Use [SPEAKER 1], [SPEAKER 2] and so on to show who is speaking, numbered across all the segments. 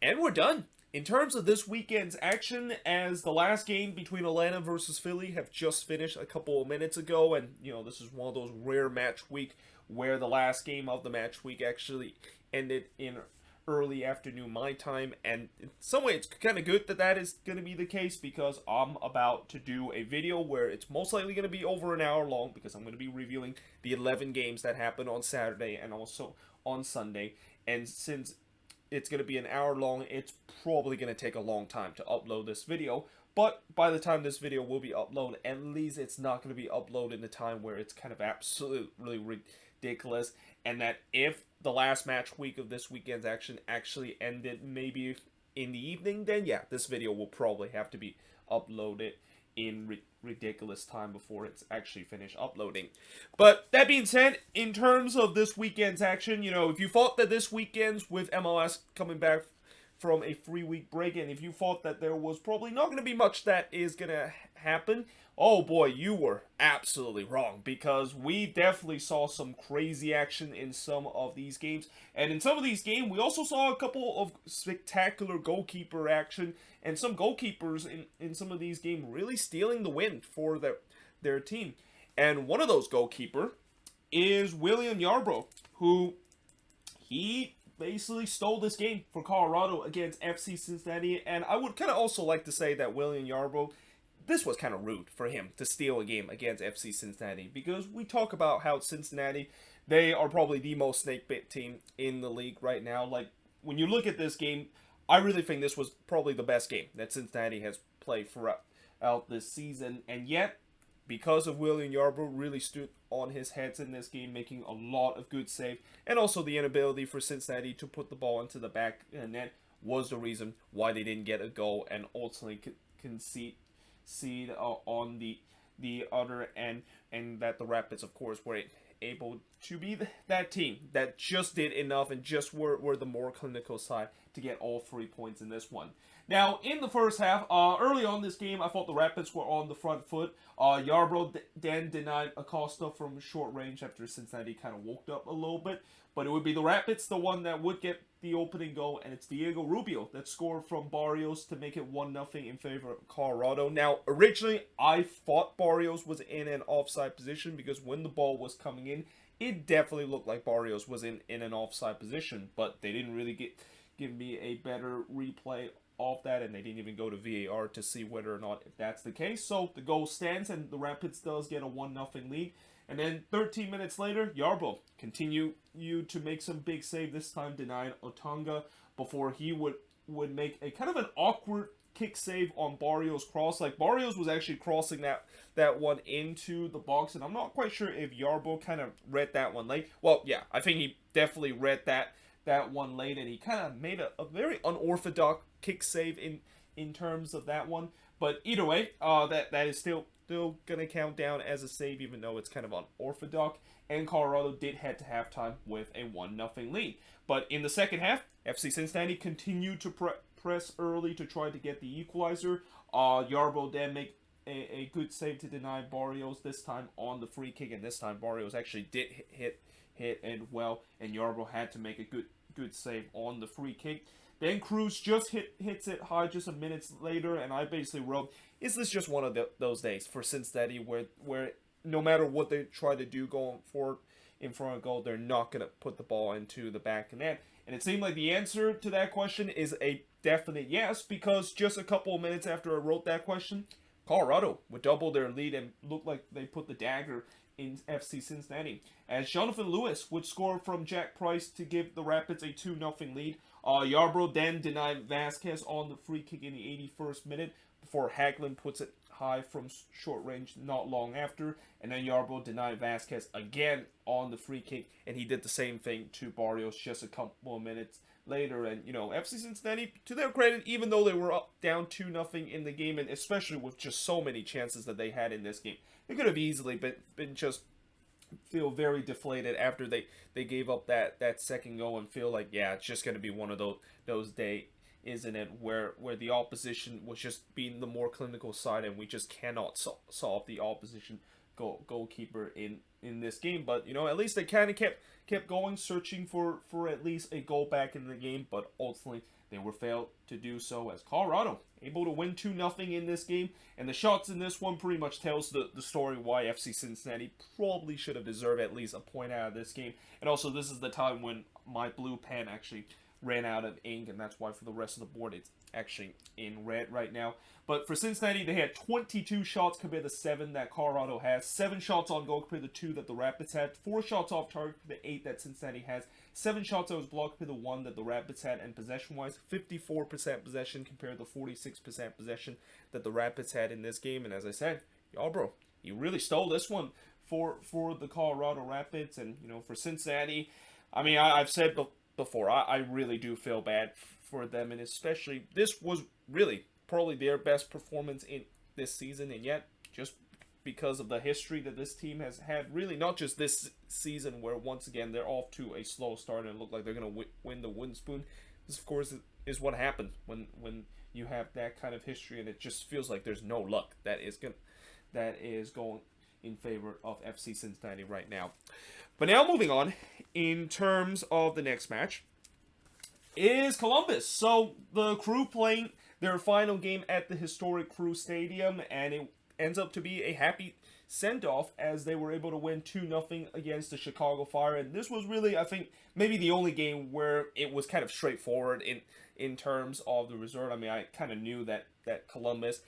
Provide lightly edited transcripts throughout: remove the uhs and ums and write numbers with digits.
[SPEAKER 1] And we're done. In terms of this weekend's action, as the last game between Atlanta versus Philly have just finished a couple of minutes ago, and this is one of those rare match week where the last game of the match week actually ended in early afternoon my time, and in some way it's kind of good that that is going to be the case because I'm about to do a video where it's most likely going to be over an hour long because I'm going to be reviewing the 11 games that happened on Saturday and also on Sunday. And since it's going to be an hour long, it's probably going to take a long time to upload this video. But by the time this video will be uploaded, at least it's not going to be uploaded in a time where it's kind of absolutely ridiculous. And that if the last match week of this weekend's action actually ended maybe in the evening, then yeah, this video will probably have to be uploaded in ridiculous time before it's actually finished uploading. But that being said, in terms of this weekend's action, if you thought that this weekend's with MLS coming back from a 3-week break, and if you thought that there was probably not going to be much that is going to happen, oh boy, you were absolutely wrong, because we definitely saw some crazy action in some of these games. And in some of these games, we also saw a couple of spectacular goalkeeper action, and some goalkeepers in some of these games really stealing the win for their team. And one of those goalkeeper is William Yarbrough, who he basically stole this game for Colorado against FC Cincinnati. And I would kind of also like to say that William Yarbrough, this was kind of rude for him to steal a game against FC Cincinnati, because we talk about how Cincinnati, they are probably the most snake-bit team in the league right now. Like, when you look at this game, I really think this was probably the best game that Cincinnati has played throughout this season. And yet, because of William Yarbrough really stood on his heads in this game, making a lot of good saves, and also the inability for Cincinnati to put the ball into the back net was the reason why they didn't get a goal and ultimately concede on the other end, and that the Rapids, of course, were able to be that team that just did enough and just were the more clinical side to get all 3 points in this one. Now, in the first half, early on this game, I thought the Rapids were on the front foot. Yarbrough then denied Acosta from short range after Cincinnati kind of woke up a little bit. But it would be the Rapids, the one that would get the opening goal, and it's Diego Rubio that scored from Barrios to make it 1-0 in favor of Colorado. Now, originally, I thought Barrios was in an offside position because when the ball was coming in, it definitely looked like Barrios was in an offside position, but they didn't really give me a better replay of that, and they didn't even go to VAR to see whether or not if that's the case. So the goal stands, and the Rapids does get a 1-0 lead. And then 13 minutes later, Yarbrough continued to make some big save, this time denying Otunga before he would make a kind of an awkward kick save on Barrios' cross. Like, Barrios was actually crossing that one into the box, and I'm not quite sure if Yarbrough kind of read that one late. Well, yeah, I think he definitely read that one late, and he kind of made a very unorthodox kick save in terms of that one. But either way, that is still gonna count down as a save, even though it's kind of unorthodox. And Colorado did head to halftime with a 1-0 lead. But in the second half, FC Cincinnati continued to press early to try to get the equalizer. Yarbrough then make a good save to deny Barrios, this time on the free kick, and this time Barrios actually did hit it well, and Yarbrough had to make a good save on the free kick. Then Cruz just hits it high just a minute later, and I basically wrote, is this just one of those days for Cincinnati where no matter what they try to do going forward in front of goal, they're not going to put the ball into the back of net? And it seemed like the answer to that question is a definite yes, because just a couple of minutes after I wrote that question, Colorado would double their lead and look like they put the dagger in FC Cincinnati, as Jonathan Lewis would score from Jack Price to give the Rapids a 2-0 lead. Yarbrough then denied Vasquez on the free kick in the 81st minute before Hagelin puts it high from short range not long after, and then Yarbrough denied Vasquez again on the free kick, and he did the same thing to Barrios just a couple of minutes later. And FC Cincinnati, to their credit, even though they were up down 2-0 in the game, and especially with just so many chances that they had in this game, they could have easily been just feel very deflated after they gave up that second goal and feel like, yeah, it's just going to be one of those days, isn't it, where the opposition was just being the more clinical side, and we just cannot solve the opposition goalkeeper in in this game. But, at least they kind of kept going, searching for at least a goal back in the game. But ultimately, they were failed to do so, as Colorado able to win 2-0 in this game. And the shots in this one pretty much tells the story why FC Cincinnati probably should have deserved at least a point out of this game. And also, this is the time when my blue pen actually ran out of ink, and that's why for the rest of the board it's actually in red right now. But for Cincinnati, they had 22 shots compared to 7 that Colorado has, 7 shots on goal compared to 2 that the Rapids had, 4 shots off target compared to 8 that Cincinnati has, 7 shots that was blocked compared to 1 that the Rapids had, and possession-wise, 54% possession compared to 46% possession that the Rapids had in this game. And as I said, y'all, bro, you really stole this one for the Colorado Rapids. And, for Cincinnati, I mean, I've said before, I really do feel bad for them, and especially this was really probably their best performance in this season, and yet just because of the history that this team has had, really not just this season where once again they're off to a slow start and look like they're going to win the wooden spoon. This of course is what happened when you have that kind of history, and it just feels like there's no luck that is going in favor of FC Cincinnati right now. But now moving on, in terms of the next match, is Columbus. So the Crew playing their final game at the historic Crew Stadium, and it ends up to be a happy send-off as they were able to win 2-0 against the Chicago Fire. And this was really, I think, maybe the only game where it was kind of straightforward in terms of the result. I mean, I kind of knew that Columbus,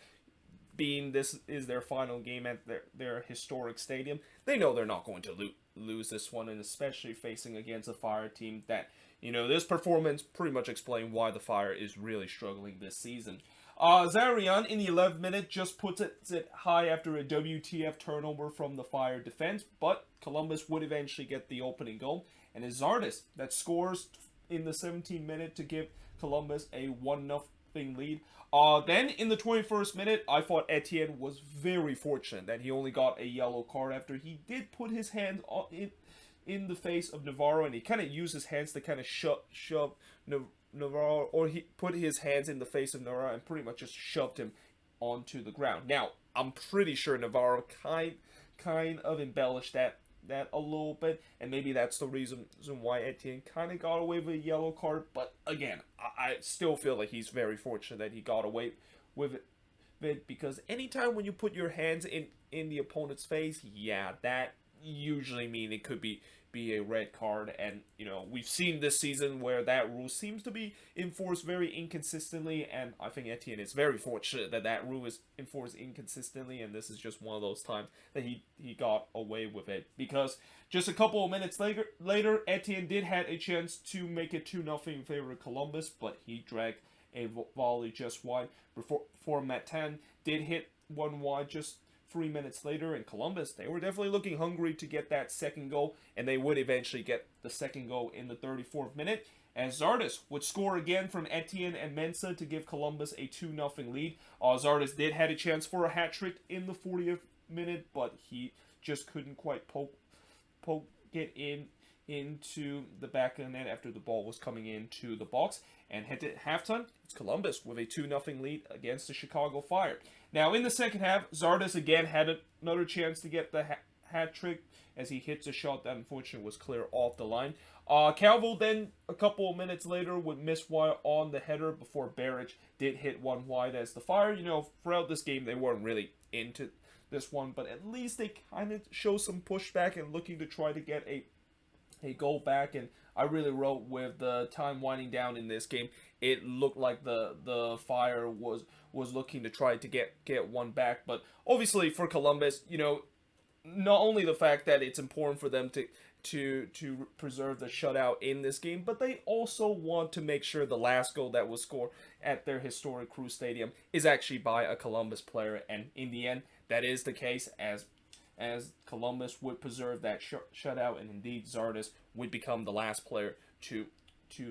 [SPEAKER 1] being this is their final game at their historic stadium, they know they're not going to lose this one, and especially facing against a Fire team that, this performance pretty much explained why the Fire is really struggling this season. Zarian in the 11th minute just puts it high after a WTF turnover from the Fire defense, but Columbus would eventually get the opening goal, and it's Zardes that scores in the 17th minute to give Columbus a 1-0 lead. Then in the 21st minute, I thought Etienne was very fortunate that he only got a yellow card after he did put his hand in the face of Navarro, and he kind of used his hands to kind of shove Navarro, or he put his hands in the face of Navarro and pretty much just shoved him onto the ground. Now, I'm pretty sure Navarro kind of embellished that a little bit, and maybe that's the reason why Etienne kind of got away with a yellow card. But again, I still feel like he's very fortunate that he got away with it, because anytime when you put your hands in the opponent's face, yeah, that usually mean it could be a red card. And we've seen this season where that rule seems to be enforced very inconsistently, and I think Etienne is very fortunate that rule is enforced inconsistently, and this is just one of those times that he got away with it, because just a couple of minutes later Etienne did have a chance to make it 2-0 in favor of Columbus, but he dragged a volley just wide before Matan did hit one wide just 3 minutes later. And Columbus, they were definitely looking hungry to get that second goal, and they would eventually get the second goal in the 34th minute, as Zardes would score again from Etienne and Mensah to give Columbus a 2-0 lead. Zardes did have a chance for a hat-trick in the 40th minute, but he just couldn't quite poke it into the back of the net after the ball was coming into the box. And headed at halftime, it's Columbus with a 2-0 lead against the Chicago Fire. Now, in the second half, Zardes again had another chance to get the hat trick as he hits a shot that unfortunately was clear off the line. Calvo then, a couple of minutes later, would miss wide on the header before Beric did hit one wide, as the Fire, throughout this game, they weren't really into this one, but at least they kind of show some pushback and looking to try to get a goal back. And I really wrote, with the time winding down in this game, it looked like the Fire was looking to try to get one back. But obviously for Columbus, not only the fact that it's important for them to preserve the shutout in this game, but they also want to make sure the last goal that was scored at their historic Crew Stadium is actually by a Columbus player. And in the end, that is the case, as Columbus would preserve that shutout, and indeed Zardes would become the last player to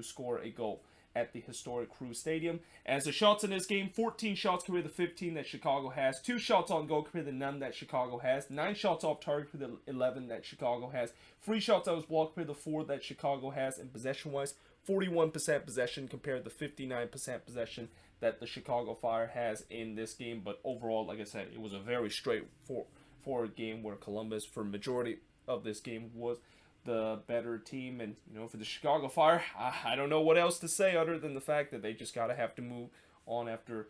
[SPEAKER 1] score a goal at the historic Crew Stadium. As the shots in this game, 14 shots compared to 15 that Chicago has, 2 shots on goal compared to none that Chicago has, 9 shots off target compared to 11 that Chicago has, 3 shots that was blocked compared to 4 that Chicago has, and possession-wise, 41% possession compared to 59% possession that the Chicago Fire has in this game. But overall, like I said, it was a very straightforward game where Columbus, for majority of this game was the better team. And for the Chicago Fire, I don't know what else to say other than the fact that they just gotta have to move on after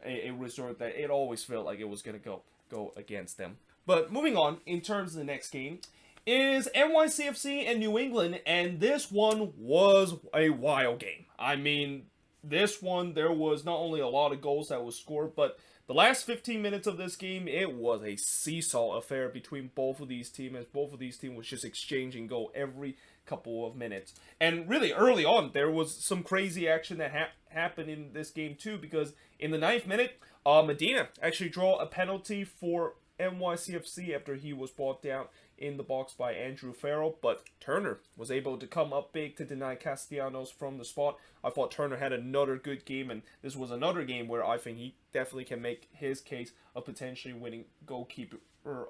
[SPEAKER 1] a result that it always felt like it was gonna go against them. But moving on, in terms of the next game, is NYCFC and New England, and this one was a wild game. I mean, this one, there was not only a lot of goals that was scored, but the last 15 minutes of this game, it was a seesaw affair between both of these teams, as both of these teams was just exchanging goal every couple of minutes. And really, early on, there was some crazy action that happened in this game too, because in the 9th minute, Medina actually drew a penalty for NYCFC after he was brought down in the box by Andrew Farrell, but Turner was able to come up big to deny Castellanos from the spot. I thought Turner had another good game, and this was another game where I think he definitely can make his case of potentially winning goalkeeper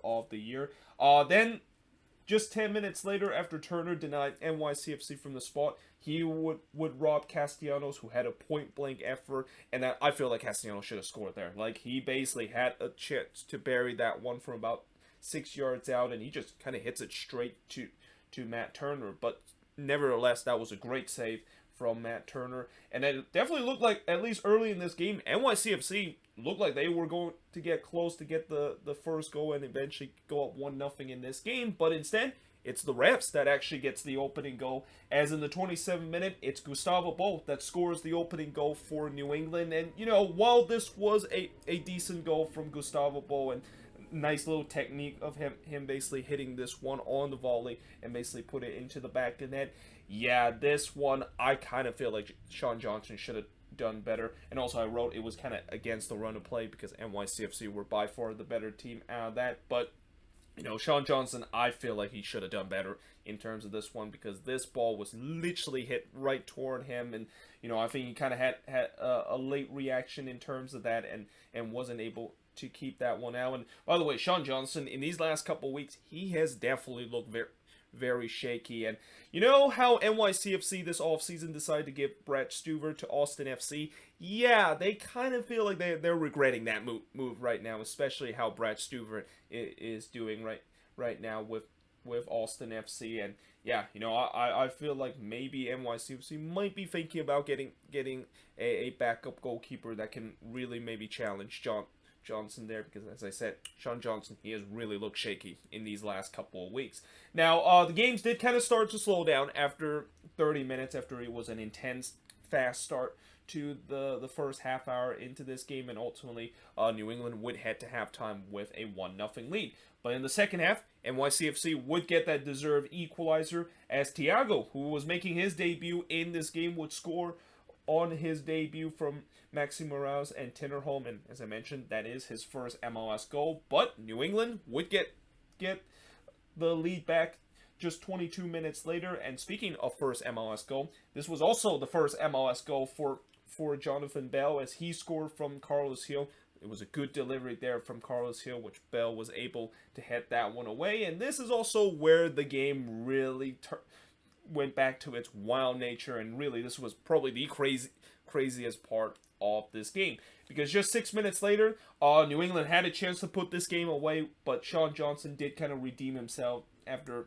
[SPEAKER 1] of the year. Then, just 10 minutes later, after Turner denied NYCFC from the spot, he would rob Castellanos, who had a point-blank effort, and that, I feel like Castellanos should have scored there. Like, he basically had a chance to bury that one from about 6 yards out, and he just kind of hits it straight to Matt Turner. But nevertheless, that was a great save from Matt Turner, and it definitely looked like, at least early in this game, NYCFC looked like they were going to get close to get the first goal and eventually go up 1-0 in this game, but instead, it's the Refs that actually gets the opening goal, as in the 27th minute, it's Gustavo Bo that scores the opening goal for New England. And, while this was a decent goal from Gustavo Bo, and nice little technique of him basically hitting this one on the volley and basically put it into the back of the net, yeah, this one, I kind of feel like Sean Johnson should have done better. And also I wrote it was kind of against the run of play because NYCFC were by far the better team out of that. But Sean Johnson, I feel like he should have done better in terms of this one, because this ball was literally hit right toward him, and I think he kind of had a late reaction in terms of that, and wasn't able to keep that one out. And by the way, Sean Johnson, in these last couple weeks, he has definitely looked very shaky. And how NYCFC this offseason decided to give Brad Stuver to Austin FC? Yeah, they kind of feel like they're regretting that move right now, especially how Brad Stuver is doing right now with Austin FC. And yeah, I feel like maybe NYCFC might be thinking about getting a backup goalkeeper that can really maybe challenge Johnson there, because as I said, Sean Johnson, he has really looked shaky in these last couple of weeks. Now, the games did kind of start to slow down after 30 minutes, after it was an intense, fast start to the first half hour into this game, and ultimately, New England would head to halftime with a 1-0 lead. But in the second half, NYCFC would get that deserved equalizer, as Thiago, who was making his debut in this game, would score on his debut from Maxi Morales and Tinnerholm, and as I mentioned, that is his first MLS goal. But New England would get the lead back just 22 minutes later. And speaking of first MLS goal, this was also the first MLS goal for Jonathan Bell, as he scored from Carlos Hill. It was a good delivery there from Carlos Hill, which Bell was able to hit that one away. And this is also where the game really went back to its wild nature, and really this was probably the craziest part of this game, because just 6 minutes later, New England had a chance to put this game away, but Sean Johnson did kind of redeem himself after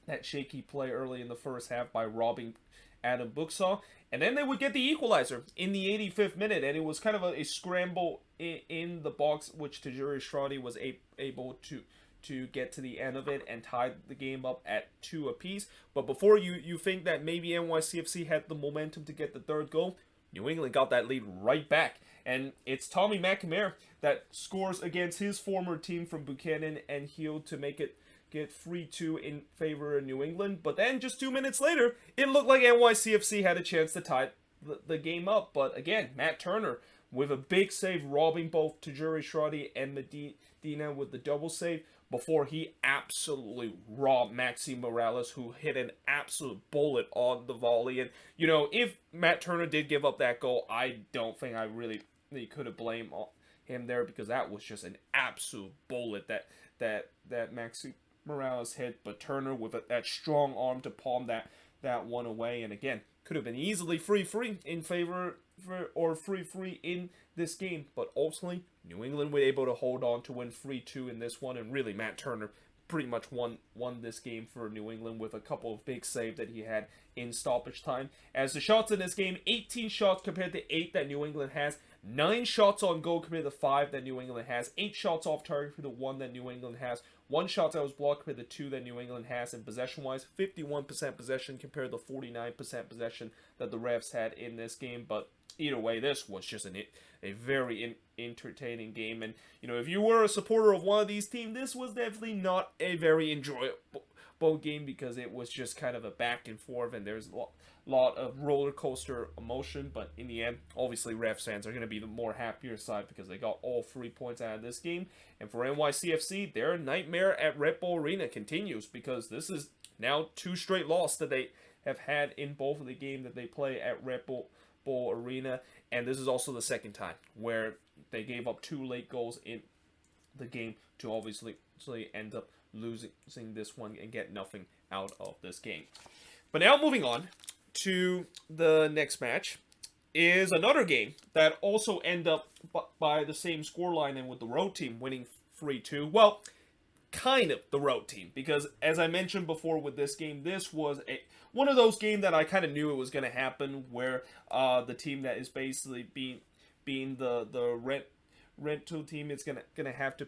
[SPEAKER 1] that shaky play early in the first half by robbing Adam Buxaw, and then they would get the equalizer in the 85th minute, and it was kind of a scramble in the box, which Tajiri Shradi was able to get to the end of it and tie the game up at 2 apiece. But before you think that maybe NYCFC had the momentum to get the third goal, New England got that lead right back. And it's Tommy McNamara that scores against his former team from Buchanan and Hill to make it get 3-2 in favor of New England. But then just 2 minutes later, it looked like NYCFC had a chance to tie the game up. But again, Matt Turner with a big save, robbing both Tajiri Shradi and Medina with the double save, before he absolutely robbed Maxi Morales, who hit an absolute bullet on the volley. And, if Matt Turner did give up that goal, I don't think I really could have blamed him there, because that was just an absolute bullet that Maxi Morales hit. But Turner with that strong arm to palm that one away, and again, could have been easily free in favor or free in this game, but ultimately New England were able to hold on to win 3-2 in this one, and really Matt Turner pretty much won this game for New England with a couple of big saves that he had in stoppage time. As the shots in this game, 18 shots compared to 8 that New England has, 9 shots on goal compared to 5 that New England has, 8 shots off target compared to 1 that New England has, 1 shot that was blocked compared to 2 that New England has, and possession-wise, 51% possession compared to 49% possession that the refs had in this game. But either way, this was just a very entertaining game. And, you know, if you were a supporter of one of these teams, this was definitely not a very enjoyable game because it was just kind of a back and forth, and there's a lot of roller coaster emotion. But in the end, obviously, refs fans are going to be the more happier side because they got all 3 points out of this game. And for NYCFC, their nightmare at Red Bull Arena continues because this is now 2 straight losses that they have had in both of the games that they play at Red Bull Arena, and this is also the second time where they gave up 2 late goals in the game to obviously end up losing this one and get nothing out of this game. But now moving on to the next match is another game that also ended up by the same scoreline and with the road team winning 3-2. Well, kind of the road team, because as I mentioned before with this game, this was one of those games that I kind of knew it was going to happen, where the team that is basically being the rental team is gonna have to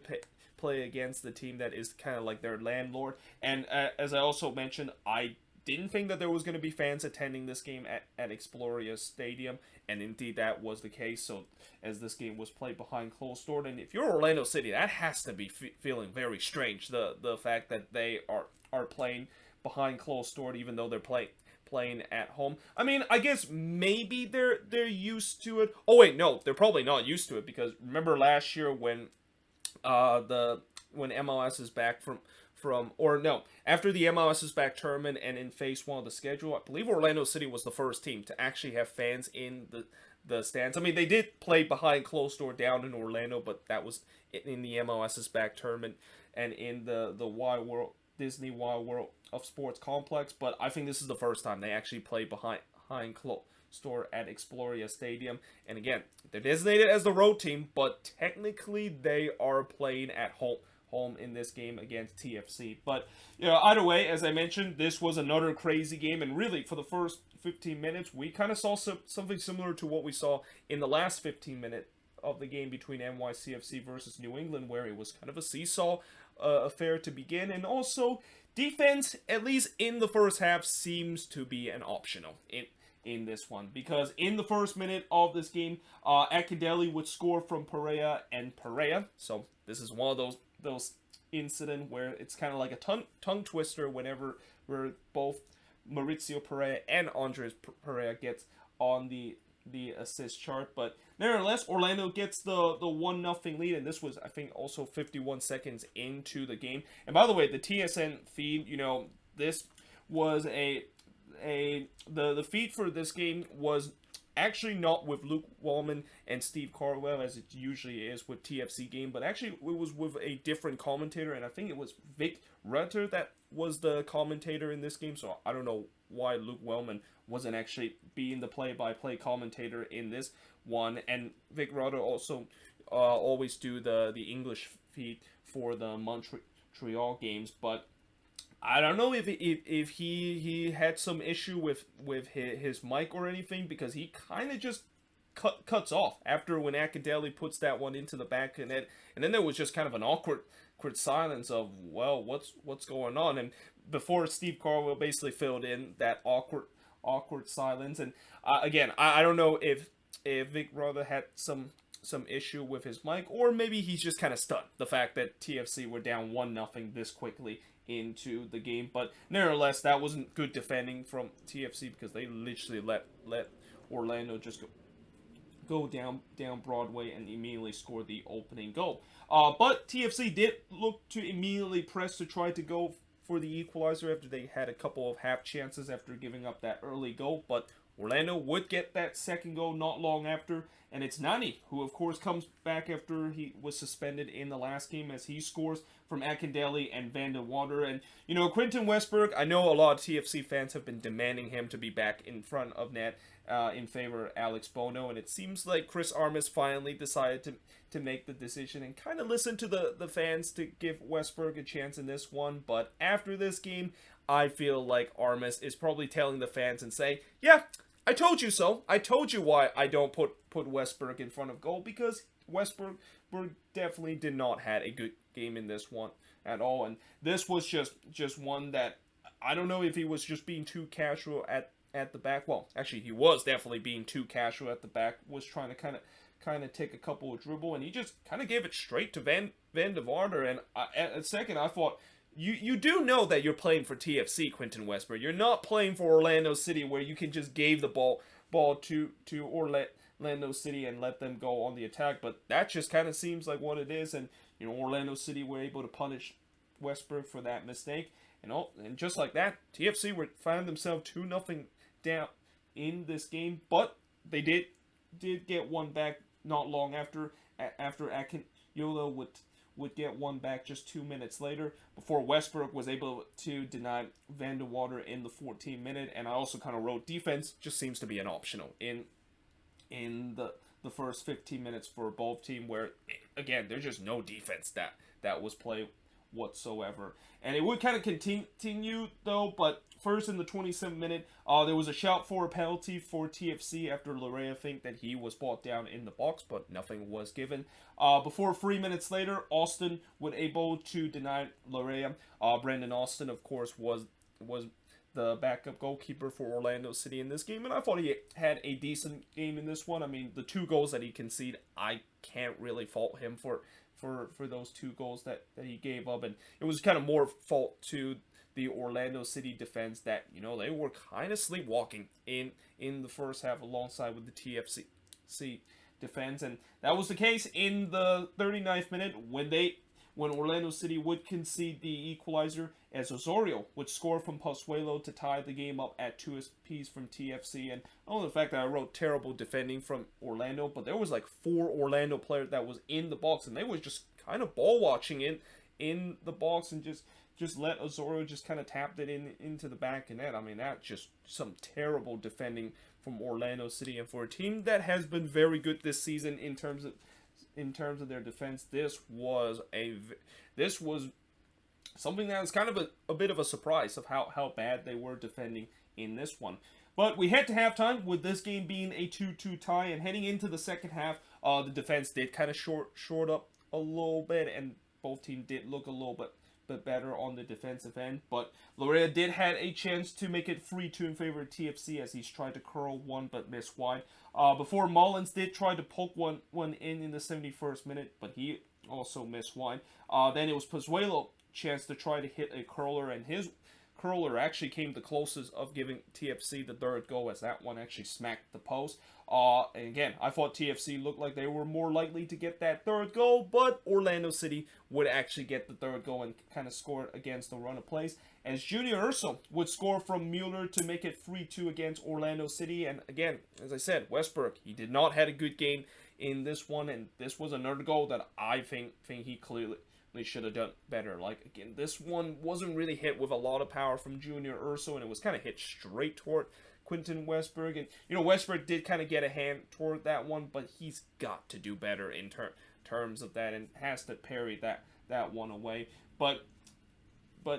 [SPEAKER 1] play against the team that is kind of like their landlord. And as I also mentioned, I didn't think that there was going to be fans attending this game at Exploria Stadium, and indeed that was the case. So as this game was played behind closed doors, and if you're Orlando City, that has to be feeling very strange, the fact that they are playing behind closed doors even though they're playing at home. I mean, I guess maybe they're used to it. Oh wait, no, they're probably not used to it, because remember last year when MLS is back after the MLS is back tournament and in phase 1 of the schedule, I believe Orlando City was the first team to actually have fans in the stands. I mean, they did play behind closed door down in Orlando, but that was in the MLS is back tournament and in the Disney Wild World of Sports complex. But I think this is the first time they actually play behind closed door at Exploria Stadium. And again, they're designated as the road team, but technically they are playing at home in this game against TFC. But, you know, either way, as I mentioned, this was another crazy game, and really for the first 15 minutes we kind of saw something similar to what we saw in the last 15 minutes of the game between NYCFC versus New England, where it was kind of a seesaw affair to begin. And also defense, at least in the first half, seems to be an optional in this one, because in the first minute of this game, Akindele would score from Perea. So this is one of those incident where it's kind of like a tongue twister whenever both Maurizio Perea and Andres Perea gets on the assist chart. But nevertheless, Orlando gets the 1-0 lead, and this was, I think, also 51 seconds into the game. And by the way, the TSN feed, you know, this was the feed for this game was actually not with Luke Wallman and Steve Cardwell as it usually is with TFC game, but actually it was with a different commentator, and I think it was Vic Rutter that was the commentator in this game. So I don't know why Luke Wellman wasn't actually being the play-by-play commentator in this one. And Vic Rutter also always do the English feed for the Montreal games, but I don't know if he had some issue with his mic or anything, because he kind of just cuts off after when Akindele puts that one into the back of the net, and then there was just kind of an awkward silence of, well, what's going on? And before Steve Carwell basically filled in that awkward silence. And again, I don't know if Vic Rutter had some issue with his mic, or maybe he's just kind of stunned the fact that TFC were down 1-0 this quickly into the game. But nevertheless, that wasn't good defending from TFC, because they literally let Orlando just go down Broadway and immediately score the opening goal. But TFC did look to immediately press to try to go for the equalizer after they had a couple of half chances after giving up that early goal. But Orlando would get that second goal not long after, and it's Nani who, of course, comes back after he was suspended in the last game, as he scores from Akindele and Van de Water. And, Quentin Westberg, I know a lot of TFC fans have been demanding him to be back in front of net in favor of Alex Bono, and it seems like Chris Armas finally decided to make the decision and kind of listen to the fans to give Westberg a chance in this one. But after this game, I feel like Armas is probably telling the fans and saying, yeah, I told you so. I told you why I don't put Westberg in front of goal, because Westberg definitely did not have a good game in this one at all. And this was just one that I don't know if he was just being too casual at the back. Well, actually, he was definitely being too casual at the back. Was trying to kind of take a couple of dribble, and he just kind of gave it straight to Van de Vaarder. And at a second, I thought, you do know that you're playing for TFC, Quentin Westberg. You're not playing for Orlando City, where you can just give the ball to Orlando City and let them go on the attack. But that just kind of seems like what it is, and Orlando City were able to punish Westberg for that mistake. And just like that, TFC found themselves 2-0 down in this game, but they did get one back not long after Akinyolo would get one back just 2 minutes later, before Westberg was able to deny Van de Vaarder in the 14th minute. And I also kind of wrote, defense just seems to be an optional in the first 15 minutes for both teams, where again there's just no defense that was played whatsoever. And it would kind of continue though, but first in the 27th minute, there was a shout for a penalty for TFC after Larea think that he was brought down in the box, but nothing was given. Before 3 minutes later, Austin was able to deny Larea. Brendan Austin, of course, was the backup goalkeeper for Orlando City in this game, and I thought he had a decent game in this one. I mean, the 2 goals that he conceded, I can't really fault him for those 2 goals that he gave up, and it was kind of more fault to the Orlando City defense that they were kind of sleepwalking in the first half alongside with the TFC defense. And that was the case in the 39th minute when Orlando City would concede the equalizer, as Osorio would score from Pozuelo to tie the game up at 2 apiece from TFC. And the fact that I wrote terrible defending from Orlando, but there was like 4 Orlando players that was in the box, and they was just kind of ball watching in the box, and just let Osorio just kind of tapped it into the back of net. I mean, that's just some terrible defending from Orlando City, and for a team that has been very good this season in terms of their defense, this was something that was kind of a bit of a surprise of how bad they were defending in this one. But we head to halftime with this game being a 2-2 tie, and heading into the second half, the defense did kind of short up a little bit, and both teams did look a little bit better on the defensive end. But Larea did had a chance to make it 3-2 in favor of TFC, as he's tried to curl one but missed wide. Before Mullins did try to poke one in the 71st minute, but he also missed wide. Then it was Pozuelo chance to try to hit a curler, and his curler actually came the closest of giving TFC the third goal, as that one actually smacked the post. And again, I thought TFC looked like they were more likely to get that third goal, but Orlando City would actually get the third goal and kind of score against the run of plays, as Junior Urso would score from Mueller to make it 3-2 against Orlando City. And again, as I said, Westberg, he did not have a good game in this one, and this was another goal that I think he clearly should have done better. Like, again, this one wasn't really hit with a lot of power from Junior Urso, and it was kind of hit straight toward Quentin Westberg. And Westberg did kind of get a hand toward that one, but he's got to do better in terms of that, and has to parry that one away. But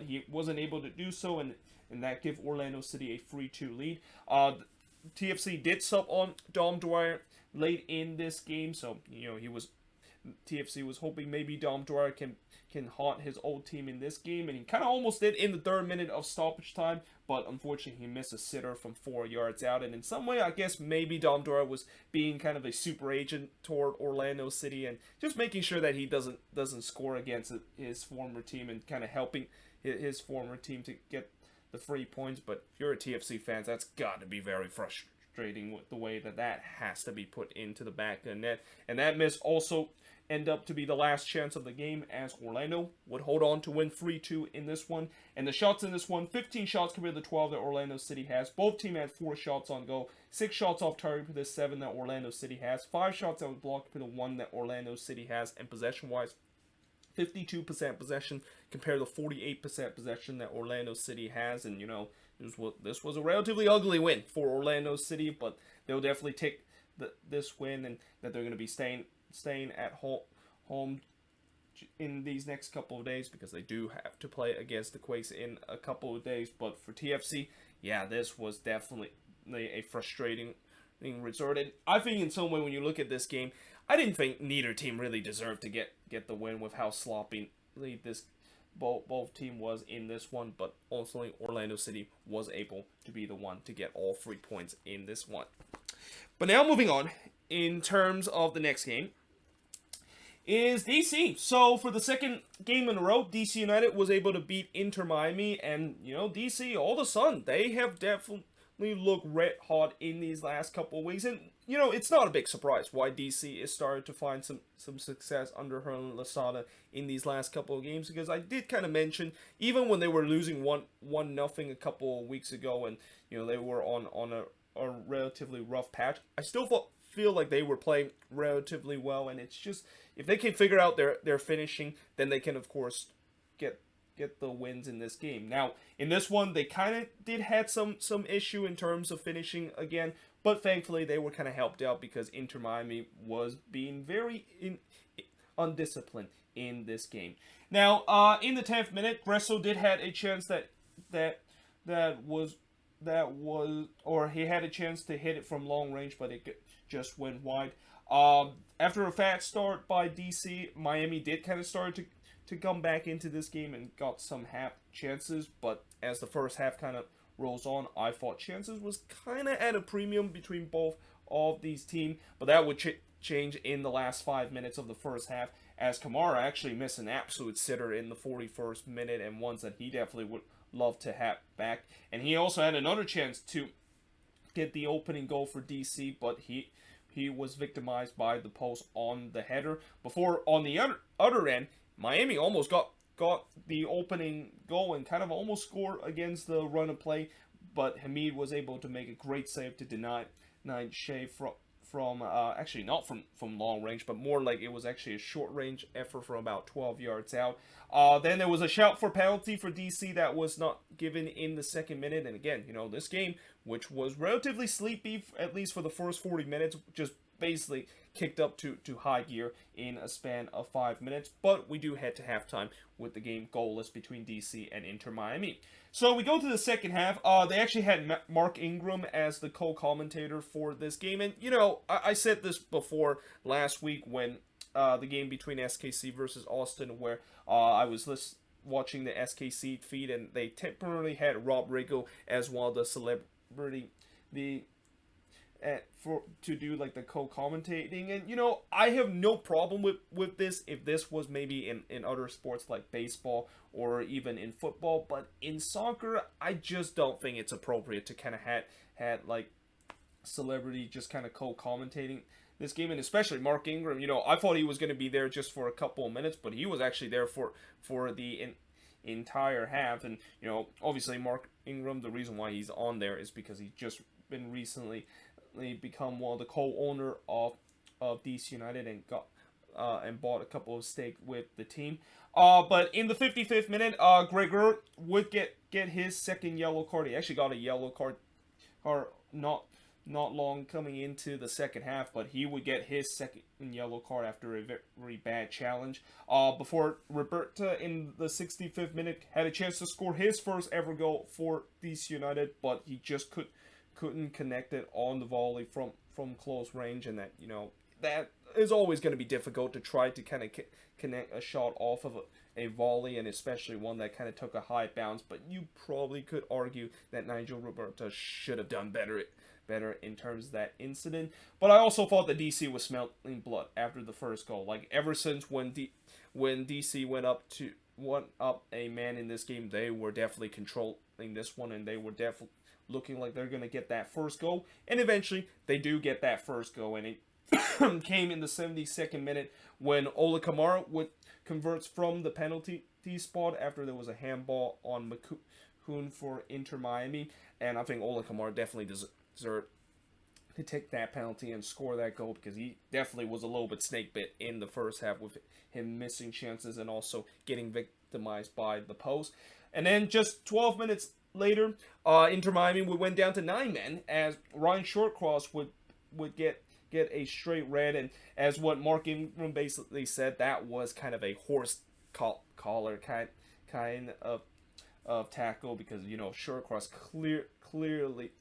[SPEAKER 1] he wasn't able to do so, and that gave Orlando City a 3-2 lead. TFC did sub on Dom Dwyer late in this game, so TFC was hoping maybe Dom Dwyer can haunt his old team in this game, and he kind of almost did in the 3rd minute of stoppage time, but unfortunately he missed a sitter from 4 yards out. And in some way, I guess maybe Dom Dwyer was being kind of a super agent toward Orlando City, and just making sure that he doesn't score against his former team, and kind of helping his former team to get the 3 points. But if you're a TFC fan, that's got to be very frustrating with the way that has to be put into the back of the net. And that miss also end up to be the last chance of the game, as Orlando would hold on to win 3-2 in this one. And the shots in this one, 15 shots compared to the 12 that Orlando City has. Both teams had 4 shots on goal, 6 shots off target for the 7 that Orlando City has, 5 shots that was blocked for the 1 that Orlando City has. And possession-wise, 52% possession compared to 48% possession that Orlando City has. And this was a relatively ugly win for Orlando City, but they'll definitely take this win, and that they're going to be staying at home in these next couple of days, because they do have to play against the Quakes in a couple of days. But for TFC, yeah, this was definitely a frustrating result. And I think in some way, when you look at this game, I didn't think neither team really deserved to get the win with how sloppy this both team was in this one. But ultimately, Orlando City was able to be the one to get all 3 points in this one. But now moving on, in terms of the next game, is DC. So for the second game in a row, DC United was able to beat Inter Miami, and DC, all of a sudden, they have definitely looked red hot in these last couple of weeks, and it's not a big surprise why DC is starting to find some success under Hernan Losada in these last couple of games, because I did kind of mention, even when they were losing 1-0 a couple of weeks ago, and they were on a relatively rough patch, I still feel like they were playing relatively well, and it's just, if they can figure out their finishing, then they can of course get the wins in this game. Now in this one, they kind of did had some issue in terms of finishing again, but thankfully they were kind of helped out because Inter Miami was being very undisciplined in this game. Now in the 10th minute, Bresso did had a chance that was or he had a chance to hit it from long range, but it just went wide. After a fast start by DC, Miami did kind of start to come back into this game and got some half chances, but as the first half kind of rolls on, I thought chances was kind of at a premium between both of these teams, but that would change in the last 5 minutes of the first half, as Kamara actually missed an absolute sitter in the 41st minute, and ones that he definitely would love to have back. And he also had another chance to get the opening goal for DC, but he was victimized by the post on the header. Before, on the other end, Miami almost got the opening goal and kind of almost scored against the run of play, but Hamid was able to make a great save to deny Shea from actually not from long range, but more like it was actually a short range effort from about 12 yards out. Then there was a shout for penalty for DC that was not given in the 2nd minute, and again, this game, which was relatively sleepy at least for the first 40 minutes, just basically kicked up to high gear in a span of 5 minutes. But we do head to halftime with the game goalless between DC and Inter Miami. So we go to the second half. They actually had Mark Ingram as the co-commentator for this game. And, I said this before last week when the game between SKC versus Austin, where I was watching the SKC feed, and they temporarily had Rob Riggle as one of the celebrity, to do like the co-commentating, and I have no problem with this if this was maybe in other sports like baseball or even in football, but in soccer I just don't think it's appropriate to kind of had like celebrity just kind of co-commentating this game. And especially Mark Ingram, I thought he was going to be there just for a couple of minutes, but he was actually there for the entire half. And obviously Mark Ingram, the reason why he's on there is because he's just been recently become one of the co-owner of DC United and got and bought a couple of stakes with the team. But in the 55th minute, Gregor would get his second yellow card. He actually got a yellow card not long coming into the second half, but he would get his second yellow card after a very bad challenge. Before Roberta in the 65th minute had a chance to score his first ever goal for DC United, but he just couldn't connect it on the volley from close range, and that is always going to be difficult to try to kind of connect a shot off of a volley, and especially one that kind of took a high bounce. But you probably could argue that Nigel Roberta should have done better in terms of that incident. But I also thought that DC was smelling blood after the first goal. Like, ever since when DC went up a man in this game, they were definitely controlling this one, and they were definitely looking like they're going to get that first goal. And eventually, they do get that first goal, and it came in the 72nd minute when Ola Kamara converts from the penalty spot after there was a handball on McCoon for Inter Miami. And I think Ola Kamara definitely deserved to take that penalty and score that goal, because he definitely was a little bit snake bit in the first half with him missing chances and also getting victimized by the post. And then just 12 minutes later, Inter Miami went down to 9 men as Ryan Shortcross would get a straight red, and as what Mark Ingram basically said, that was kind of a horse collar kind of tackle, because Shawcross clearly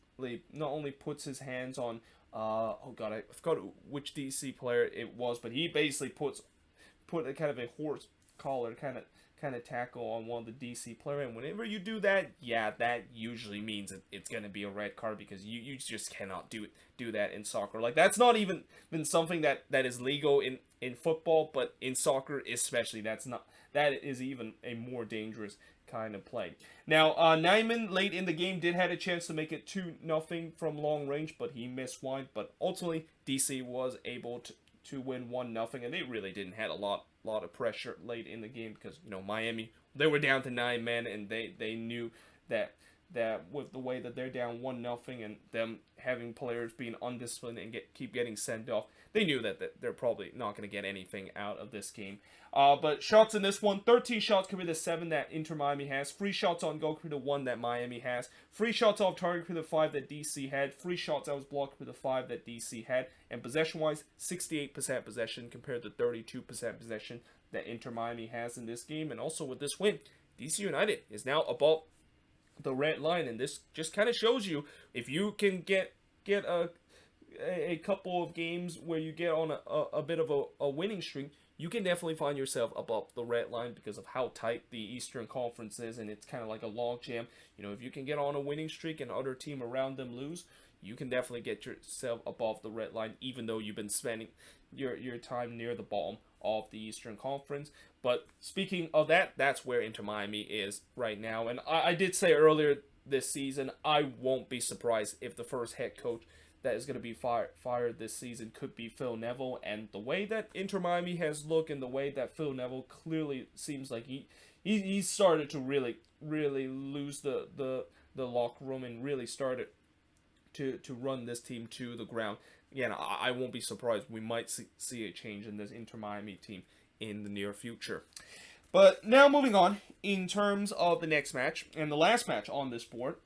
[SPEAKER 1] not only puts his hands on oh god, I forgot which DC player it was, but he basically put a kind of a horse collar kind of tackle on one of the DC player, and whenever you do that, yeah, that usually means it's gonna be a red card, because you just cannot do that in soccer. Like, that's not even been something that is legal in football, but in soccer especially, that is even a more dangerous kind of play. Now, Nyman late in the game did had a chance to make it 2-0 from long range, but he missed wide. But ultimately, DC was able to win 1-0, and they really didn't have a lot of pressure late in the game, because Miami, they were down to 9 men, and they knew that with the way that they're down 1-0 and them having players being undisciplined and keep getting sent off, they knew that they're probably not going to get anything out of this game. But shots in this one, 13 shots compared to 7 that Inter Miami has, 3 shots on goal compared to 1 that Miami has, 3 shots off target compared to 5 that DC had, 3 shots that was blocked compared to 5 that DC had, and possession-wise, 68% possession compared to 32% possession that Inter Miami has in this game. And also with this win, DC United is now above the red line, and this just kind of shows you, if you can get a couple of games where you get on a bit of a winning streak, you can definitely find yourself above the red line because of how tight the Eastern Conference is, and it's kind of like a log jam. If you can get on a winning streak and other team around them lose, you can definitely get yourself above the red line, even though you've been spending your time near the bottom of the Eastern Conference. But speaking of that, that's where Inter Miami is right now. And I did say earlier this season, I won't be surprised if the first head coach that is going to be fired this season could be Phil Neville. And the way that Inter Miami has looked, and the way that Phil Neville clearly seems like he started to really lose the locker room, and really started to run this team to the ground. Again, I won't be surprised. We might see a change in this Inter Miami team in the near future. But now moving on, in terms of the next match, and the last match on this board,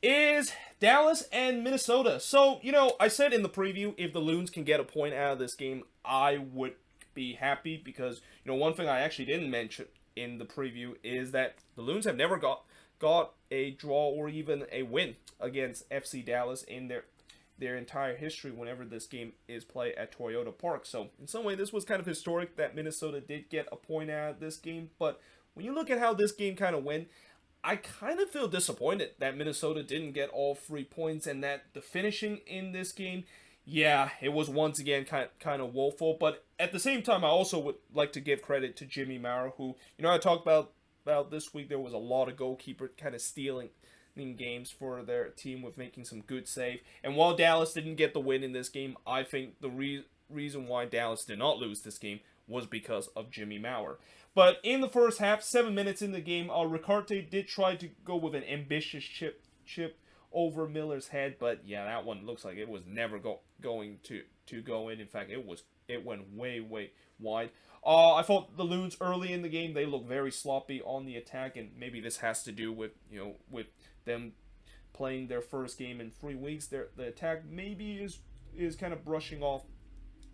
[SPEAKER 1] is Dallas and Minnesota. So, I said in the preview, if the Loons can get a point out of this game, I would be happy, because, one thing I actually didn't mention in the preview is that the Loons have never got a draw or even a win against FC Dallas in their entire history whenever this game is played at Toyota Park. So in some way, this was kind of historic that Minnesota did get a point out of this game. But when you look at how this game kind of went, I kind of feel disappointed that Minnesota didn't get all 3 points, and that the finishing in this game, yeah, it was once again kind of woeful. But at the same time, I also would like to give credit to Jimmy Maurer, who, I talked about this week, there was a lot of goalkeeper kind of stealing in games for their team with making some good save. And while Dallas didn't get the win in this game, I think the reason why Dallas did not lose this game was because of Jimmy Maurer. But in the first half, 7 minutes in the game, Ricarte did try to go with an ambitious chip over Miller's head, but yeah, that one looks like it was never going to go in. In fact, it went way wide. I thought the Loons early in the game, they looked very sloppy on the attack, and maybe this has to do with with them playing their first game in 3 weeks. The attack maybe is kind of brushing off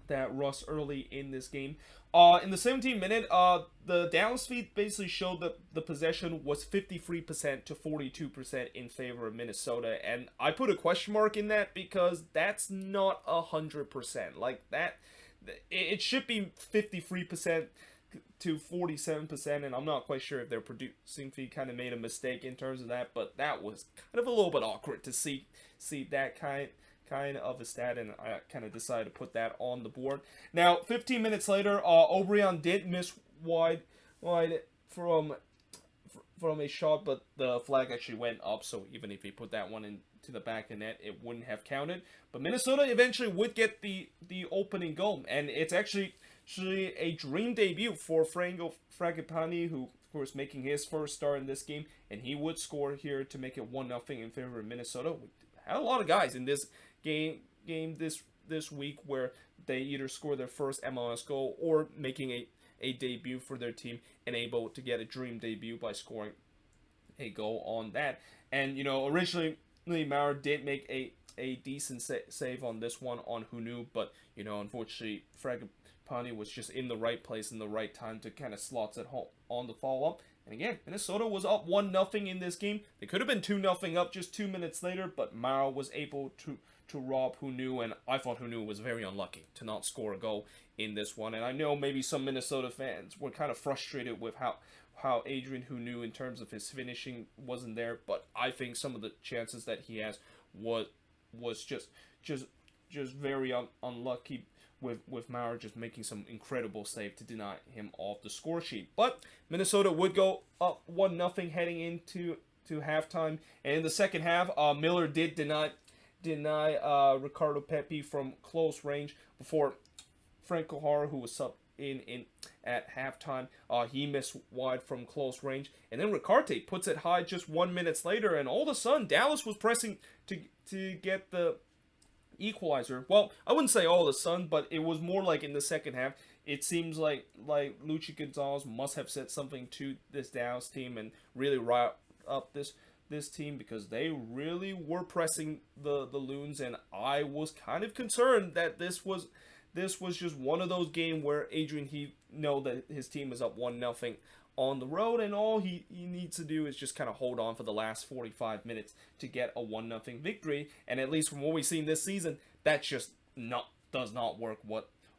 [SPEAKER 1] that rust early in this game. In the 17th minute, the Dallas feed basically showed that the possession was 53% to 42% in favor of Minnesota, and I put a question mark in that, because that's not 100%. Like, that, it should be 53% to 47%, and I'm not quite sure if their producing feed kind of made a mistake in terms of that, but that was kind of a little bit awkward to see that kind of a stat, and I kind of decided to put that on the board. Now, 15 minutes later, Obrian did miss wide from a shot, but the flag actually went up, so even if he put that one into the back of the net, it wouldn't have counted. But Minnesota eventually would get the opening goal, and it's actually a dream debut for Franco Fragapane, who, of course, making his first start in this game, and he would score here to make it 1-0 in favor of Minnesota. We had a lot of guys in this game this week where they either score their first MLS goal or making a debut for their team, and able to get a dream debut by scoring a goal on that. And originally Maurer did make a decent save on this one on Hunu, but unfortunately Fragapane was just in the right place in the right time to kind of slots it home on the follow up. And again, Minnesota was up 1-0 in this game. They could have been 2-0 up just 2 minutes later, but Mara was able to rob Hunu, and I thought Hunu was very unlucky to not score a goal in this one. And I know maybe some Minnesota fans were kind of frustrated with how Adrian Hunu, in terms of his finishing, wasn't there, but I think some of the chances that he has was just very unlucky, with Maurer just making some incredible save to deny him off the score sheet. But Minnesota would go up 1-0 heading into halftime, and in the second half, Miller did deny Ricardo Pepi from close range before Frank Kohar, who was subbed in at halftime, he missed wide from close range, and then Ricarte puts it high just 1 minute later, and all of a sudden Dallas was pressing to get the equalizer. Well, I wouldn't say all of a sudden, but it was more like in the second half. It seems like Luchi Gonzalez must have said something to this Dallas team and really riled up this team, because they really were pressing the Loons, and I was kind of concerned that this was just one of those games where Adrian Heath know that his team is up 1-0 on the road, and all he needs to do is just kind of hold on for the last 45 minutes to get a 1-0 victory. And at least from what we've seen this season, that just does not work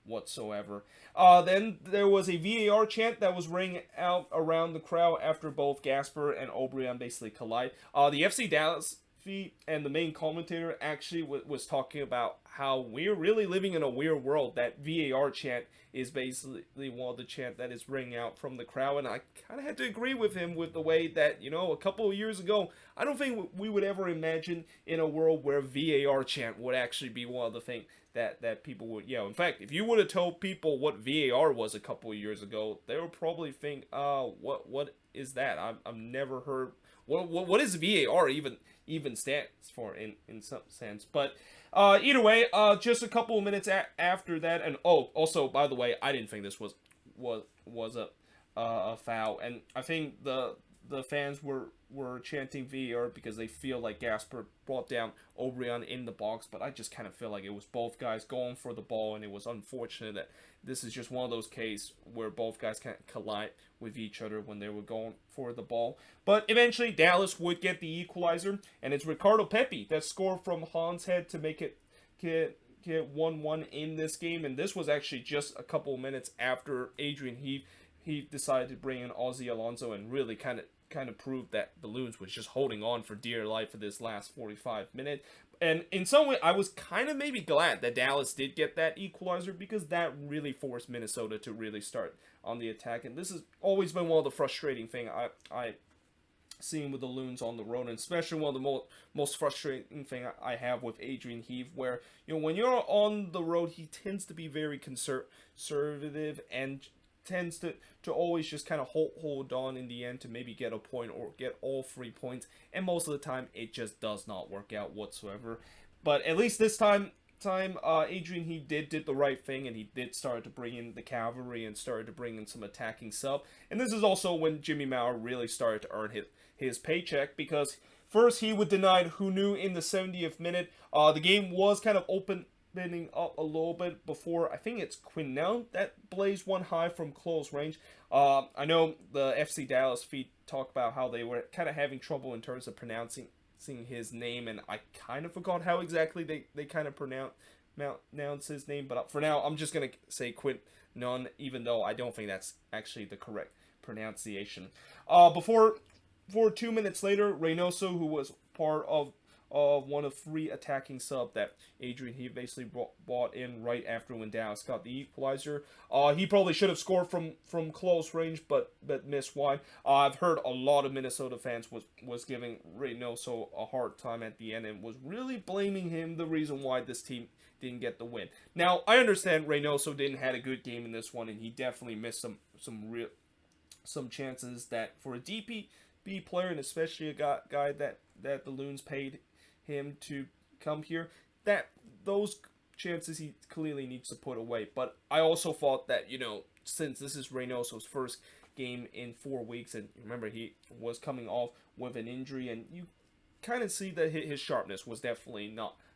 [SPEAKER 1] whatsoever. Then there was a VAR chant that was ringing out around the crowd after both Gasper and O'Brien basically collide. The FC Dallas feed and the main commentator actually was talking about how we're really living in a weird world. That VAR chant is basically one of the chant that is ringing out from the crowd, and I kind of had to agree with him with the way that, a couple of years ago, I don't think we would ever imagine in a world where VAR chant would actually be one of the things that people would, in fact, if you would have told people what VAR was a couple of years ago, they would probably think, what is that? I've never heard, what is VAR even stands for in some sense. But either way, just a couple of minutes after that, and also, by the way, I didn't think this was a foul, and I think the fans were chanting VAR because they feel like Gasper brought down O'Brien in the box, but I just kind of feel like it was both guys going for the ball, and it was unfortunate that this is just one of those cases where both guys kind of collide with each other when they were going for the ball. But eventually, Dallas would get the equalizer, and it's Ricardo Pepi that scored from Hans' head to make it get 1-1 in this game, and this was actually just a couple of minutes after Adrian Heath decided to bring in Ozzy Alonso and really kind of proved that the Loons was just holding on for dear life for this last 45 minutes. And in some way, I was kind of maybe glad that Dallas did get that equalizer, because that really forced Minnesota to really start on the attack. And this has always been one of the frustrating things I seen with the Loons on the road, and especially one of the most frustrating thing I have with Adrian Heath, where, when you're on the road, he tends to be very conservative and tends to always just kind of hold on in the end to maybe get a point or get all 3 points, and most of the time it just does not work out whatsoever. But at least this time Adrian Heath did the right thing, and he did start to bring in the cavalry and started to bring in some attacking sub. And this is also when Jimmy Maurer really started to earn his paycheck, because first he would deny Hunu in the 70th minute. The game was kind of opening up a little bit before, I think it's Quinnell that blazed one high from close range. I know the FC Dallas feed talk about how they were kind of having trouble in terms of pronouncing his name, and I kind of forgot how exactly they kind of pronounce his name, but for now I'm just going to say Quinnell, even though I don't think that's actually the correct pronunciation. Before 2 minutes later, Reynoso, who was part of one of 3 attacking sub that Adrian Heath basically brought in right after when Dallas got the equalizer. He probably should have scored from close range, but missed wide. I've heard a lot of Minnesota fans was giving Reynoso a hard time at the end and was really blaming him the reason why this team didn't get the win. Now, I understand Reynoso didn't have a good game in this one, and he definitely missed some chances that for a DP player, and especially a guy that the Loons paid him to come here, that those chances he clearly needs to put away. But I also thought that, since this is Reynoso's first game in 4 weeks, and remember he was coming off with an injury, and you kind of see that his sharpness was definitely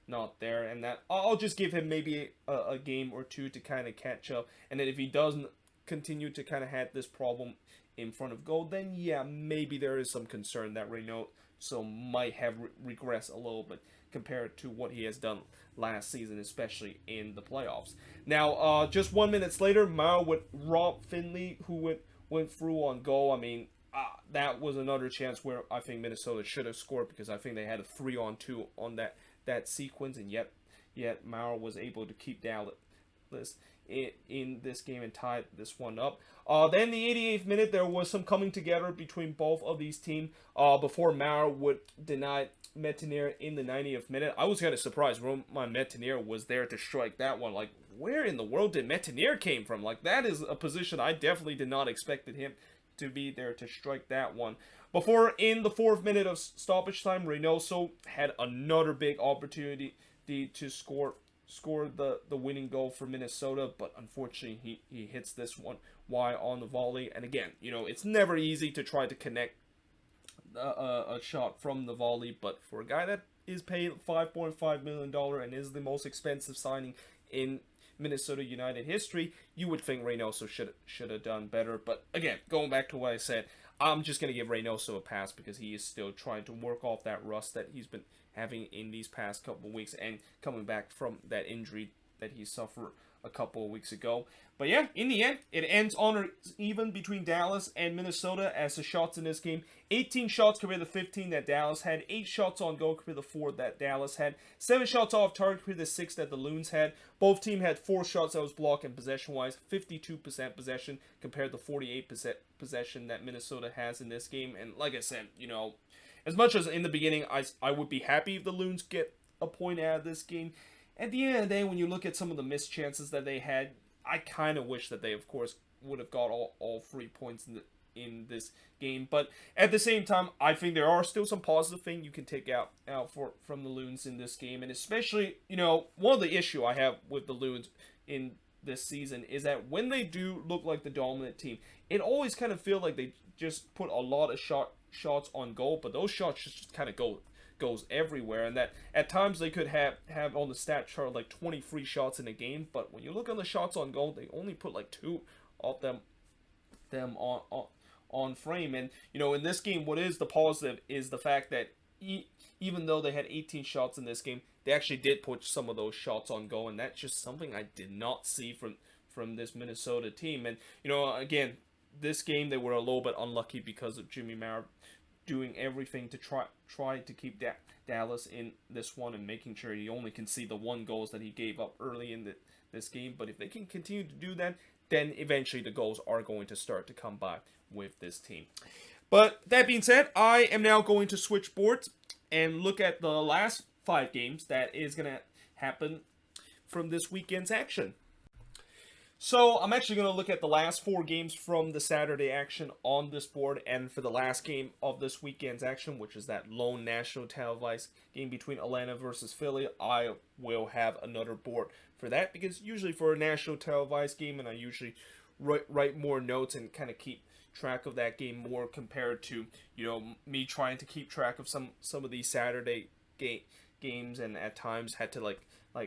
[SPEAKER 1] not there, and that I'll just give him maybe a game or two to kind of catch up, and then if he doesn't continue to kind of have this problem in front of goal, then yeah, maybe there is some concern that Reynoso might have regressed a little bit compared to what he has done last season, especially in the playoffs. Now, just 1 minute later, Mao with Rob Finley, who went through on goal. I mean, that was another chance where I think Minnesota should have scored, because I think they had a 3-on-2 on that sequence, and yet Maurer was able to keep Dallas in this game and tie this one up. Then the 88th minute, there was some coming together between both of these teams before Maurer would deny Metenier in the 90th minute. I was kind of surprised Roman Metenier was there to strike that one. Like, where in the world did Metenier came from? Like, that is a position I definitely did not expect him to be there to strike that one. Before, in the 4th minute of stoppage time, Reynoso had another big opportunity to score the winning goal for Minnesota, but unfortunately he hits this one wide on the volley. And again, it's never easy to try to connect a shot from the volley, but for a guy that is paid $5.5 million and is the most expensive signing in Minnesota United history, you would think Reynoso should have done better. But again, going back to what I said, I'm just going to give Reynoso a pass because he is still trying to work off that rust that he's been having in these past couple of weeks and coming back from that injury that he suffered a couple of weeks ago. But yeah, in the end, it ends on even between Dallas and Minnesota as the shots in this game. 18 shots compared to 15 that Dallas had. 8 shots on goal compared to 4 that Dallas had. 7 shots off target compared to 6 that the Loons had. Both teams had 4 shots that was blocked, and possession-wise, 52% possession compared to 48% possession that Minnesota has in this game. And like I said, as much as in the beginning I would be happy if the Loons get a point out of this game, at the end of the day, when you look at some of the missed chances that they had, I kind of wish that they, of course, would have got all 3 points in this game. But at the same time, I think there are still some positive things you can take out from the Loons in this game. And especially, one of the issue I have with the Loons in this season is that when they do look like the dominant team, it always kind of feels like they just put a lot of shots on goal, but those shots just kind of goes everywhere, and that at times they could have on the stat chart like 23 shots in a game, but when you look on the shots on goal, they only put like 2 of them on frame. And in this game, what is the positive is the fact that even though they had 18 shots in this game, they actually did put some of those shots on goal, and that's just something I did not see from this Minnesota team. And again, this game they were a little bit unlucky because of Jimmy Maurer doing everything to try to keep Dallas in this one and making sure he only can see the 1 goals that he gave up early in this game. But if they can continue to do that, then eventually the goals are going to start to come by with this team. But that being said, I am now going to switch boards and look at the last 5 games that is going to happen from this weekend's action. So I'm actually going to look at the last 4 games from the Saturday action on this board, and for the last game of this weekend's action, which is that lone national televised game between Atlanta versus Philly, I will have another board for that, because usually for a national televised game, and I usually write more notes and kind of keep track of that game more compared to me trying to keep track of some of these Saturday games, and at times had to like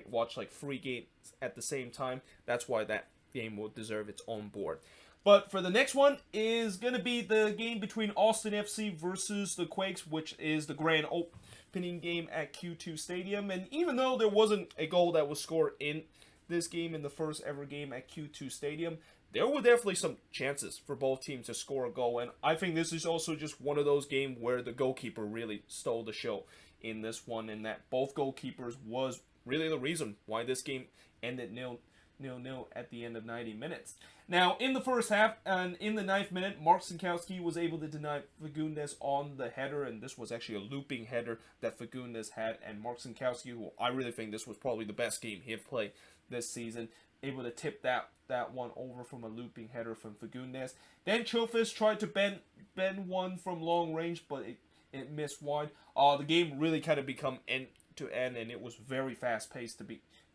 [SPEAKER 1] watch like 3 games at the same time. That's why that game will deserve its own board. But for the next one is going to be the game between Austin FC versus the Quakes, which is the grand opening game at Q2 Stadium. And even though there wasn't a goal that was scored in this game, in the first ever game at Q2 Stadium, there were definitely some chances for both teams to score a goal. And I think this is also just one of those games where the goalkeeper really stole the show in this one, and that both goalkeepers was really the reason why this game ended 0-0 at the end of 90 minutes. Now, in the first half, and in the 9th minute, Mark Sinkowski was able to deny Fagundes on the header, and this was actually a looping header that Fagundes had, and Mark Sinkowski, who I really think this was probably the best game he had played this season, able to tip that one over from a looping header from Fagundes. Then Chofis tried to bend one from long range, but it missed wide. The game really kind of become end to end, and it was very fast paced to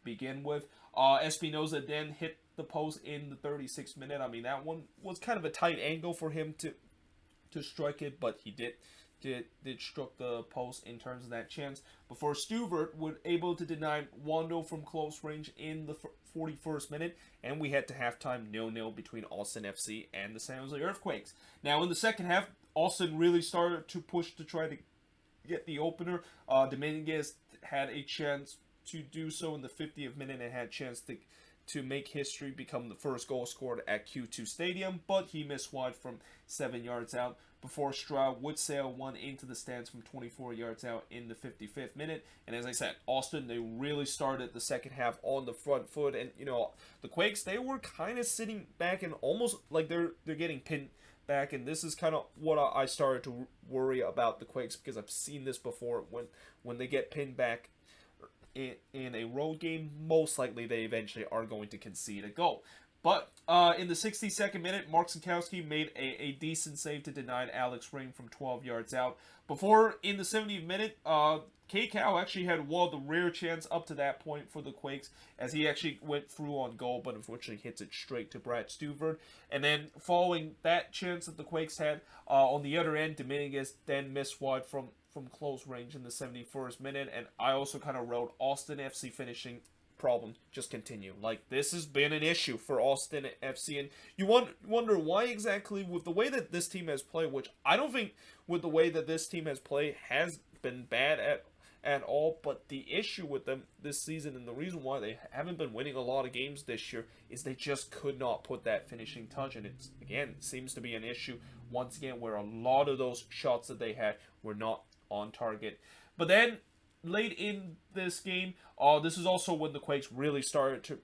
[SPEAKER 1] begin with. Espinoza then hit the post in the 36th minute. I mean, that one was kind of a tight angle for him to strike it, but he did did struck the post in terms of that chance before Stuvert was able to deny Wando from close range in the 41st minute, and we head to halftime 0-0 between Austin FC and the San Jose Earthquakes. Now in the second half, Austin really started to push to try to get the opener. Dominguez had a chance to do so in the 50th minute and had a chance to make history, become the first goal scored at Q2 Stadium, but he missed wide from 7 yards out before Stroud would sail one into the stands from 24 yards out in the 55th minute. And as I said, Austin, they really started the second half on the front foot, and the Quakes, they were kind of sitting back and almost like they're getting pinned back, and this is kind of what I started to worry about the Quakes, because I've seen this before. When they get pinned back in a road game, most likely they eventually are going to concede a goal. But in the 62nd minute, Mark Sinkowski made a decent save to deny Alex Ring from 12 yards out. Before, in the 70th minute, K-Cow actually had one of the rare chance up to that point for the Quakes, as he actually went through on goal, but unfortunately hits it straight to Brad Stuvert. And then following that chance that the Quakes had, on the other end, Dominguez then missed wide from close range in the 71st minute. And I also kind of wrote Austin FC finishing problem just continue. Like, this has been an issue for Austin FC, and you wonder why exactly, with the way that this team has played, which I don't think with the way that this team has played has been bad at all, but the issue with them this season, and the reason why they haven't been winning a lot of games this year, is they just could not put that finishing touch. And it's, again, seems to be an issue once again where a lot of those shots that they had were not on target. But then late in this game, this is also when the Quakes really started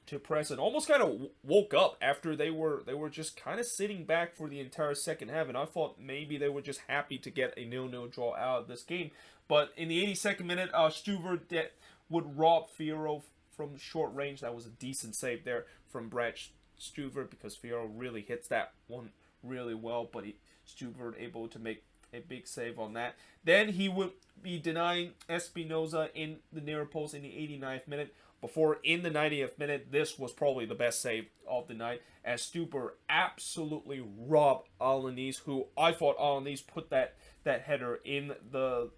[SPEAKER 1] to press and almost kind of woke up after they were just kind of sitting back for the entire second half, and I thought maybe they were just happy to get a 0-0 draw out of this game. But in the 82nd minute, Stuvert would rob Fierro from short range. That was a decent save there from Brad Stuvert, because Fierro really hits that one really well, but Stuvert able to make a big save on that. Then he would be denying Espinoza in the near post in the 89th minute. Before, in the 90th minute, this was probably the best save of the night, as Stuvert absolutely robbed Alanis, who I thought Alanis put that header in the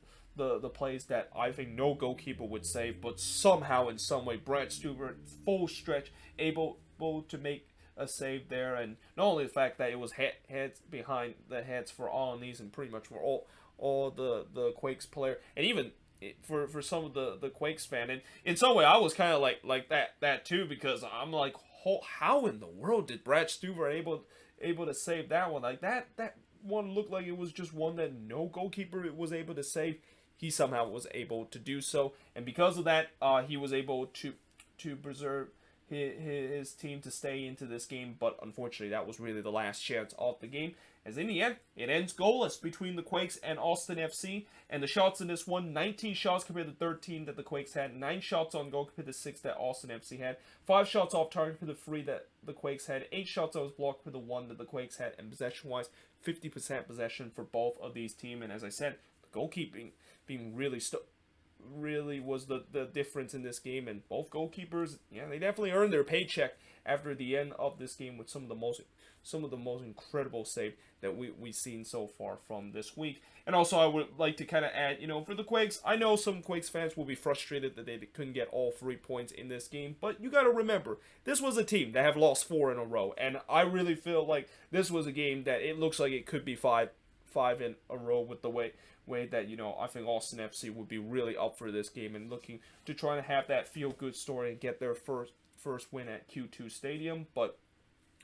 [SPEAKER 1] plays that I think no goalkeeper would save, but somehow, in some way, Brad Stuvert, full stretch, able to make a save there. And not only the fact that it was heads behind the heads for Alanis and pretty much for all the Quakes player, and even for some of the Quakes fan, and in some way I was kind of like that too, because I'm like, how in the world did Brad Stuvert able to save that one? Like, that one looked like it was just one that no goalkeeper was able to save. He somehow was able to do so, and because of that, he was able to preserve his team to stay into this game. But unfortunately, that was really the last chance of the game, as in the end, it ends goalless between the Quakes and Austin FC. And the shots in this one, 19 shots compared to 13 that the Quakes had, 9 shots on goal compared to 6 that Austin FC had, 5 shots off target compared to 3 that the Quakes had, 8 shots that was blocked compared to 1 that the Quakes had, and possession-wise, 50% possession for both of these teams. And as I said, the goalkeeping being really was the difference in this game, and both goalkeepers, yeah, they definitely earned their paycheck after the end of this game with some of the most incredible save that we've seen so far from this week. And also, I would like to kind of add, for the Quakes, I know some Quakes fans will be frustrated that they couldn't get all 3 points in this game, but you got to remember, this was a team that have lost 4 in a row, and I really feel like this was a game that it looks like it could be 5 in a row, with the way that, I think Austin FC would be really up for this game and looking to try to have that feel-good story and get their first win at Q2 Stadium. But,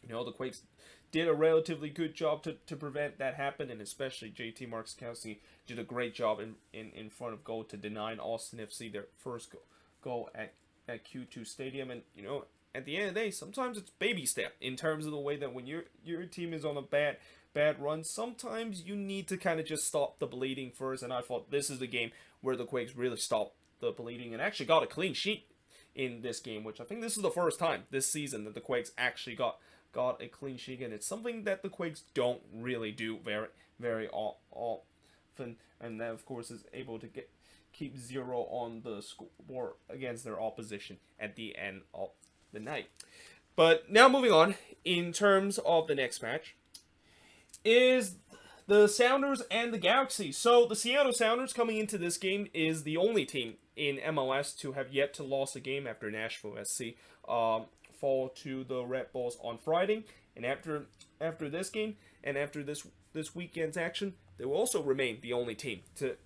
[SPEAKER 1] the Quakes did a relatively good job to prevent that happen, and especially JT Markskowski did a great job in front of goal to deny Austin FC their first goal at Q2 Stadium. And, at the end of the day, sometimes it's baby step in terms of the way that when your team is on a bad run, sometimes you need to kind of just stop the bleeding first. And I thought this is the game where the Quakes really stopped the bleeding and actually got a clean sheet in this game, which I think this is the first time this season that the Quakes actually got a clean sheet, and it's something that the Quakes don't really do very, very often. And that, of course, is able to keep 0 on the scoreboard against their opposition at the end of the night. But now moving on, in terms of the next match, is the Sounders and the Galaxy. So the Seattle Sounders coming into this game is the only team in MLS to have yet to lose a game after Nashville SC fall to the Red Bulls on Friday. And after this game and after this weekend's action, they will also remain the only team to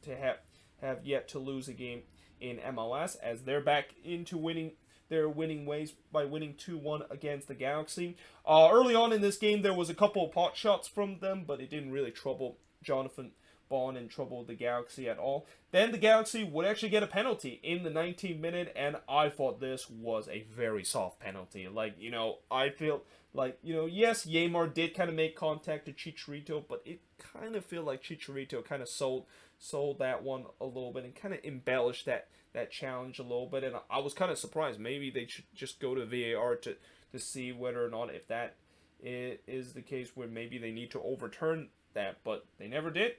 [SPEAKER 1] have yet to lose a game in MLS, as they're back into winning their winning ways by winning 2-1 against the Galaxy. Early on in this game, there was a couple of pot shots from them, but it didn't really trouble Jonathan Bond and trouble the Galaxy at all. Then the Galaxy would actually get a penalty in the 19th minute, and I thought this was a very soft penalty. Like, I feel like, yes, Yeimar did kind of make contact to Chicharito, but it kind of feel like Chicharito kind of sold that one a little bit and kind of embellished that challenge a little bit. And I was kind of surprised. Maybe they should just go to VAR to see whether or not if that is the case where maybe they need to overturn that, but they never did.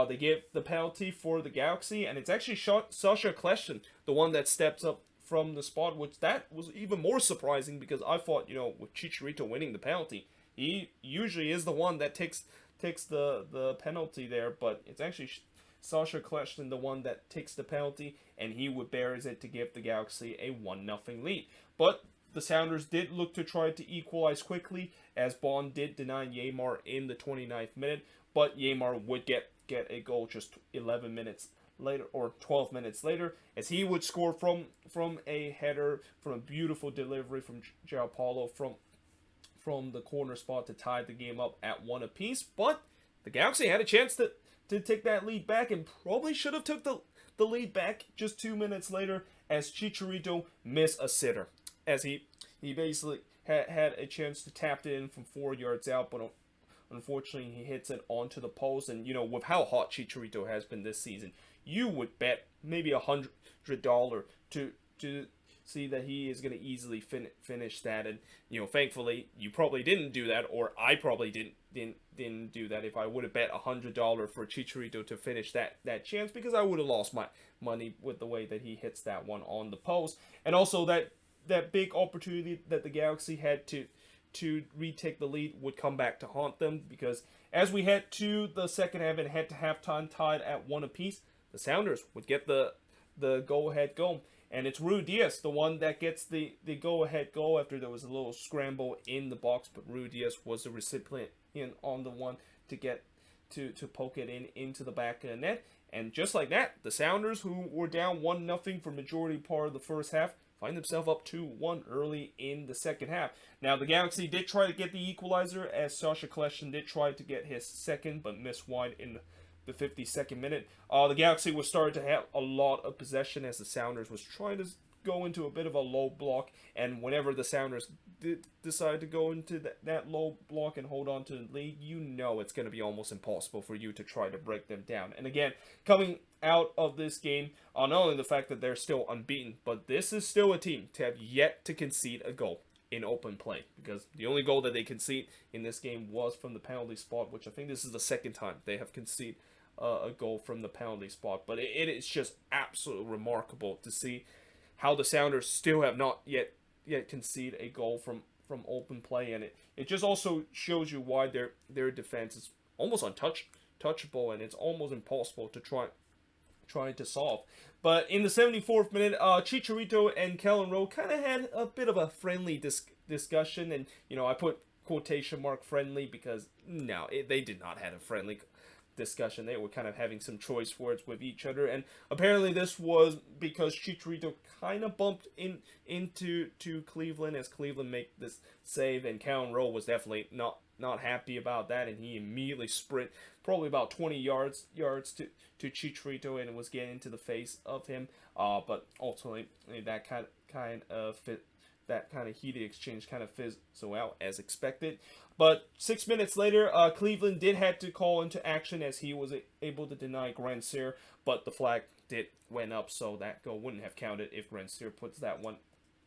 [SPEAKER 1] They gave the penalty for the Galaxy, and it's actually Sasha Kljestan, the one that steps up from the spot, which that was even more surprising because I thought, with Chicharito winning the penalty, he usually is the one that takes the penalty there, but it's actually Sasha Kljestan, the one that takes the penalty, and he would bears it to give the Galaxy a 1-0 lead. But the Sounders did look to try to equalize quickly, as Bond did deny Yeimar in the 29th minute, but Yeimar would get a goal just 11 minutes later, or 12 minutes later, as he would score from a header, from a beautiful delivery from João Paulo from the corner spot to tie the game up at 1 apiece. But the Galaxy had a chance to take that lead back, and probably should have took the lead back just 2 minutes later, as Chicharito missed a sitter, as he basically had a chance to tap it in from 4 yards out, but unfortunately he hits it onto the post. And with how hot Chicharito has been this season, you would bet maybe $100 to see that he is going to easily finish that. And thankfully you probably didn't do that, or I probably didn't do that if I would have bet $100 for Chicharito to finish that chance, because I would have lost my money with the way that he hits that one on the post. And also that big opportunity that the Galaxy had to retake the lead would come back to haunt them, because as we head to the second half and head to halftime tied at 1 apiece, the Sounders would get the go-ahead goal. And it's Rui Diaz, the one that gets the go-ahead goal after there was a little scramble in the box, but Rui Diaz was the recipient on the one to get to poke it into the back of the net. And just like that, the Sounders, who were down 1-0 for majority part of the first half, find themselves up 2-1 early in the second half. Now, the Galaxy did try to get the equalizer, as Sasha Kljestan did try to get his second, but missed wide in the 52nd minute. The Galaxy was starting to have a lot of possession, as the Sounders was trying to go into a bit of a low block, and whenever the Sounders decide to go into that low block and hold on to the lead, it's going to be almost impossible for you to try to break them down. And again, coming out of this game, not only the fact that they're still unbeaten, but this is still a team to have yet to concede a goal in open play, because the only goal that they concede in this game was from the penalty spot, which I think this is the second time they have conceded a goal from the penalty spot. But it is just absolutely remarkable to see how the Sounders still have not yet conceded a goal from open play, and it just also shows you why their defense is almost untouchable, and it's almost impossible to try to solve. But in the 74th minute, Chicharito and Kellen Rowe kind of had a bit of a friendly discussion, and I put quotation mark friendly because they did not have a friendly discussion. They were kind of having some choice words with each other, and apparently this was because Chicharito kind of bumped into Cleveland as Cleveland made this save, and Kellen Rowe was definitely not happy about that, and he immediately sprint probably about 20 yards to Chicharito and was getting into the face of him. But ultimately that kind of heated exchange kind of fizzled out as expected. But 6 minutes later, Cleveland did have to call into action, as he was able to deny Grandsir, but the flag went up, so that goal wouldn't have counted if Grandsir puts that one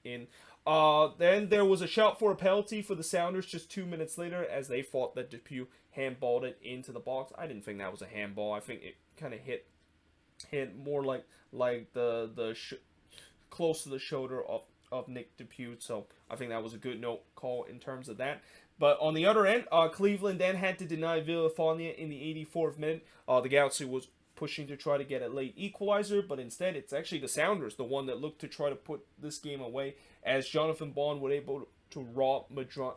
[SPEAKER 1] in. Then there was a shout for a penalty for the Sounders just 2 minutes later, as they thought that Depew handballed it into the box. I didn't think that was a handball. I think it kind of hit more like the close to the shoulder of Nick Depew. So I think that was a good note call in terms of that. But on the other end, Cleveland then had to deny Villafania in the 84th minute. The Galaxy was pushing to try to get a late equalizer, but instead it's actually the Sounders, the one that looked to try to put this game away, as Jonathan Bond was able to rob Madrid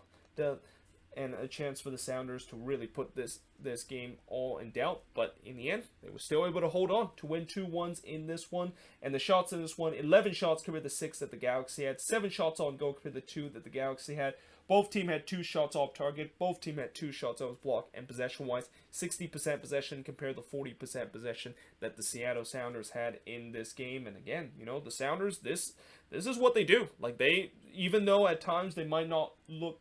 [SPEAKER 1] and a chance for the Sounders to really put this game all in doubt. But in the end, they were still able to hold on to win 2-1 in this one. And the shots in this one, 11 shots compared to 6 that the Galaxy had, 7 shots on goal compared to 2 that the Galaxy had. Both teams had 2 shots off target. Both teams had 2 shots that was blocked. And possession-wise, 60% possession compared to 40% possession that the Seattle Sounders had in this game. And again, the Sounders, this is what they do. Like, they, even though at times they might not look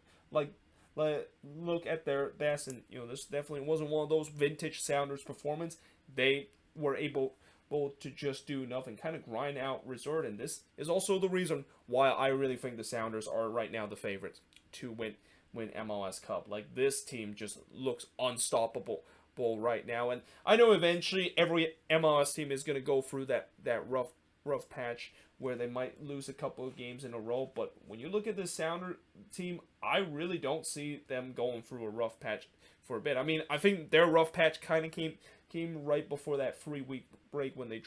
[SPEAKER 1] at their best, and this definitely wasn't one of those vintage Sounders performance, they were able to just do enough and kind of grind out result. And this is also the reason why I really think the Sounders are right now the favorites to win MLS Cup. Like, this team just looks unstoppable right now, and I know eventually every MLS team is going to go through that rough patch where they might lose a couple of games in a row, but when you look at this Sounder team, I really don't see them going through a rough patch for a bit. I mean, I think their rough patch kind of came right before that 3-week break when they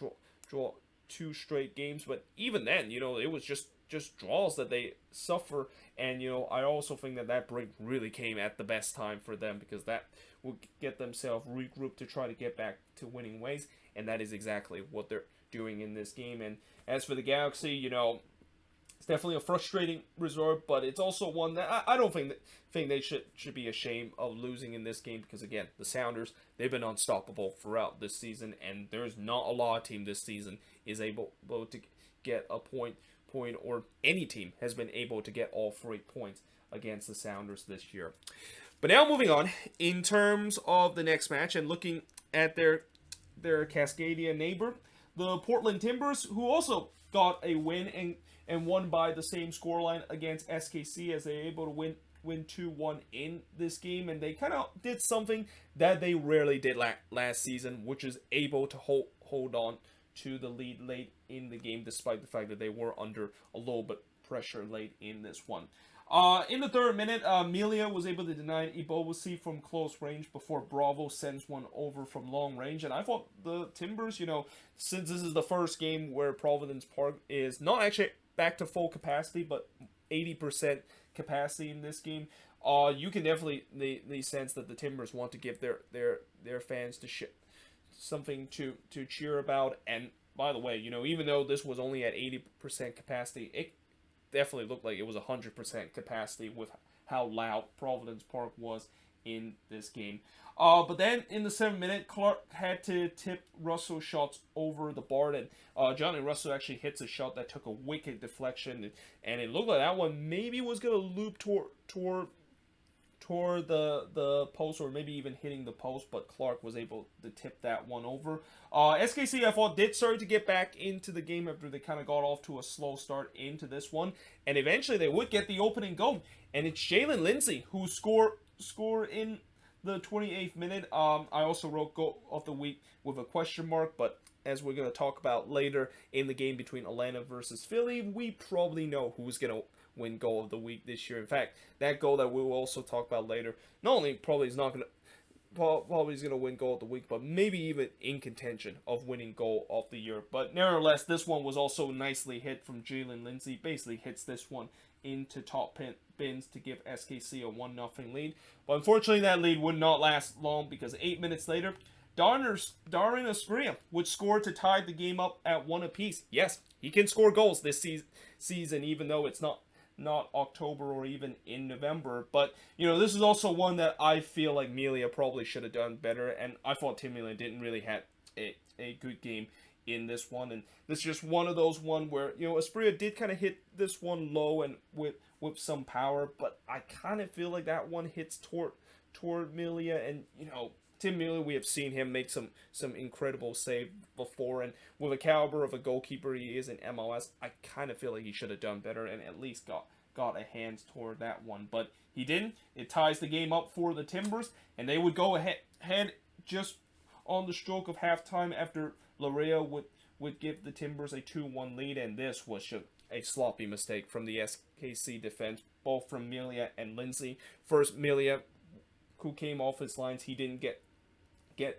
[SPEAKER 1] draw 2 straight games, but even then, it was just draws that they suffer, and I also think that break really came at the best time for them, because that will get themselves regrouped to try to get back to winning ways, and that is exactly what they're doing in this game. And as for the Galaxy, it's definitely a frustrating result, but it's also one that I don't think they should be ashamed of losing in this game, because again, the Sounders, they've been unstoppable throughout this season, and there's not a lot of team this season is able to get a point, or any team has been able to get all 3 points against the Sounders this year. But now moving on, in terms of the next match and looking at their Cascadia neighbor, the Portland Timbers, who also got a win and won by the same scoreline against SKC, as they were able to win 2-1 in this game. And they kind of did something that they rarely did last season, which is able to hold on to the lead late in the game, despite the fact that they were under a little bit pressure late in this one. In the 3rd minute, Melia was able to deny Ibobasi from close range before Bravo sends one over from long range. And I thought the Timbers, since this is the first game where Providence Park is not actually back to full capacity, but 80% capacity in this game, you can definitely the sense that the Timbers want to give their fans something to cheer about. And by the way, even though this was only at 80% capacity, it definitely looked like it was 100% capacity with how loud Providence Park was in this game. But then in the 7th minute, Clark had to tip Russell's shots over the bar, and Johnny Russell actually hits a shot that took a wicked deflection, and it looked like that one maybe was going to loop toward the post, or maybe even hitting the post, but Clark was able to tip that one over. SKC, I thought, did start to get back into the game after they kind of got off to a slow start into this one, and eventually they would get the opening goal, and it's Jalen Lindsay who scored in the 28th minute. I also wrote goal of the week with a question mark, but as we're going to talk about later in the game between Atlanta versus Philly, we probably know who's going to win goal of the week this year. In fact, that goal that we will also talk about later, not only probably is going to win goal of the week, but maybe even in contention of winning goal of the year. But nevertheless, this one was also nicely hit from Jalen Lindsay. Basically hits this one into top bins to give SKC a 1-0 lead. But unfortunately, that lead would not last long, because 8 minutes later, Darren Asprilla would score to tie the game up at 1 apiece. Yes, he can score goals this season, even though it's not October or even in November. But, this is also one that I feel like Melia probably should have done better, and I thought Tim Melia didn't really have a good game in this one. And this is just one of those where, Asprilla did kind of hit this one low and with some power, but I kind of feel like that one hits toward Melia, and, Tim Melia, we have seen him make some incredible save before, and with a caliber of a goalkeeper he is in MLS, I kind of feel like he should have done better and at least got a hand toward that one. But he didn't. It ties the game up for the Timbers, and they would go ahead just on the stroke of halftime after Larea would give the Timbers a 2-1 lead, and this was a sloppy mistake from the SKC defense, both from Melia and Lindsay. First, Melia, who came off his lines, he didn't get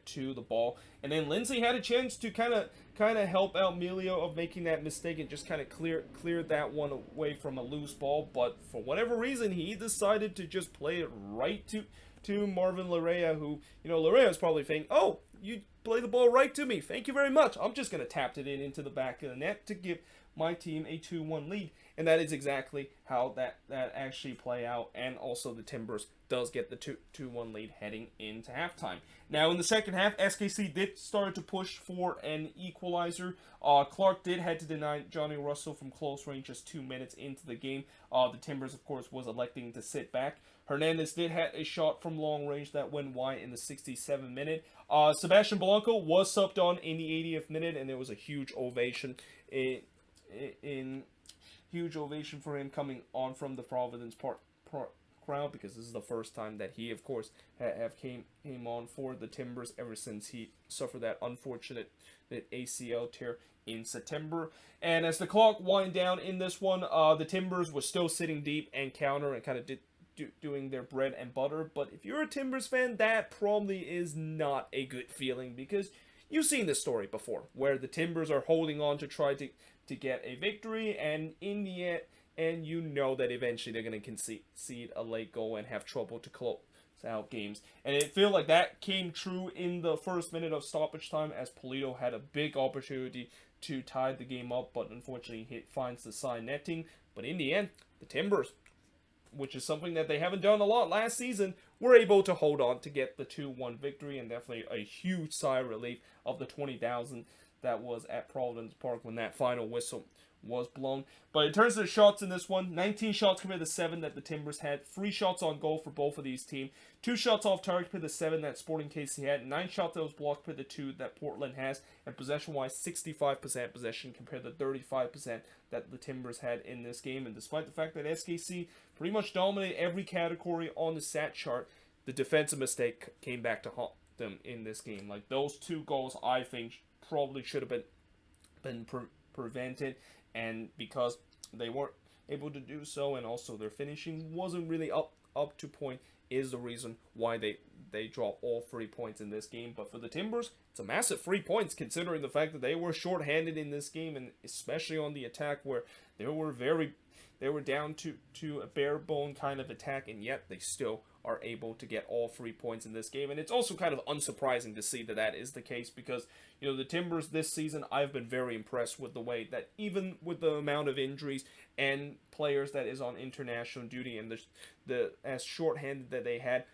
[SPEAKER 1] to the ball, and then Lindsay had a chance to kind of help out Melia of making that mistake and just kind of cleared that one away from a loose ball. But for whatever reason, he decided to just play it right to Marvin Larea, who, Larea is probably thinking, oh, you play the ball right to me, thank you very much, I'm just going to tap it into the back of the net to give my team a 2-1 lead. And that is exactly how that actually play out. And also the Timbers does get the 2-1 lead heading into halftime. Now in the second half, SKC did start to push for an equalizer. Clark did had to deny Johnny Russell from close range just 2 minutes into the game. The Timbers, of course, was electing to sit back. Hernandez did have a shot from long range that went wide in the 67th minute. Sebastian Blanco was subbed on in the 80th minute, and there was a huge ovation huge ovation for him coming on from the Providence crowd, because this is the first time that he, of course, came on for the Timbers ever since he suffered that unfortunate ACL tear in September. And as the clock wind down in this one, the Timbers were still sitting deep and counter and kind of doing their bread and butter. But if you're a Timbers fan, that probably is not a good feeling, because you've seen this story before, where the Timbers are holding on to try to get a victory, and in the end, and you know that eventually they're going to concede a late goal and have trouble to close out games. And it felt like that came true in the first minute of stoppage time, as Polito had a big opportunity to tie the game up, but unfortunately he finds the side netting. But in the end, the Timbers, which is something that they haven't done a lot last season, were able to hold on to get the 2-1 victory, and definitely a huge sigh of relief of the 20,000 that was at Providence Park when that final whistle was blown. But in terms of the shots in this one, 19 shots compared to 7 that the Timbers had, 3 shots on goal for both of these teams, 2 shots off target compared to 7 that Sporting KC had, 9 shots that was blocked compared to 2 that Portland has, and possession-wise, 65% possession compared to 35% that the Timbers had in this game. And despite the fact that SKC pretty much dominated every category on the stat chart, the defensive mistake came back to haunt them in this game. Like, those 2 goals, I think, probably should have been prevented, and because they weren't able to do so, and also their finishing wasn't really up to point, is the reason why they dropped all 3 points in this game. But for the Timbers, it's a massive 3 points, considering the fact that they were shorthanded in this game, and especially on the attack, where they were down to a bare bone kind of attack, and yet they still are able to get all 3 points in this game. And it's also kind of unsurprising to see that is the case, because the Timbers this season, I've been very impressed with the way that, even with the amount of injuries and players that is on international duty, and the as shorthanded that they had,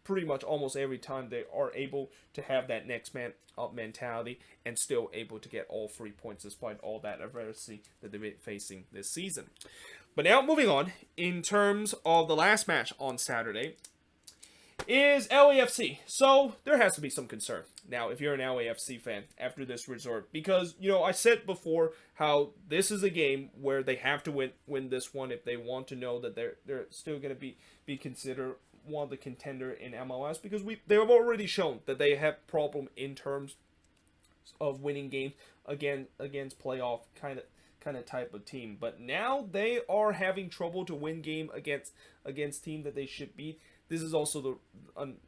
[SPEAKER 1] pretty much almost every time they are able to have that next man up mentality and still able to get all 3 points despite all that adversity that they've been facing this season. But now, moving on, in terms of the last match on Saturday, is LAFC. So there has to be some concern now if you're an LAFC fan after this resort, because I said before how this is a game where they have to win this one if they want to know that they're still going to be considered one of the contender in MLS, because they have already shown that they have problem in terms of winning games against playoff kind of type of team. But now they are having trouble to win game against team that they should beat. This is also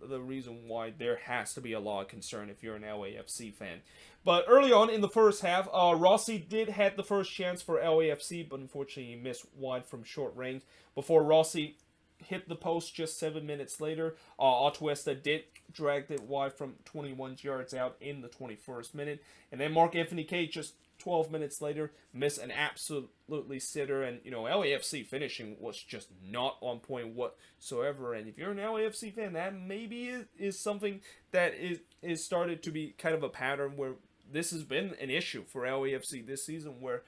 [SPEAKER 1] the reason why there has to be a lot of concern if you're an LAFC fan. But early on in the first half, Rossi did have the first chance for LAFC, but unfortunately he missed wide from short range before Rossi hit the post just 7 minutes later. Atuesta did drag it wide from 21 yards out in the 21st minute. And then Marc-Anthony Kaye just 12 minutes later missed an absolutely sitter, and LAFC finishing was just not on point whatsoever. And if you're an LAFC fan, that maybe is something that is started to be kind of a pattern, where this has been an issue for LAFC this season, where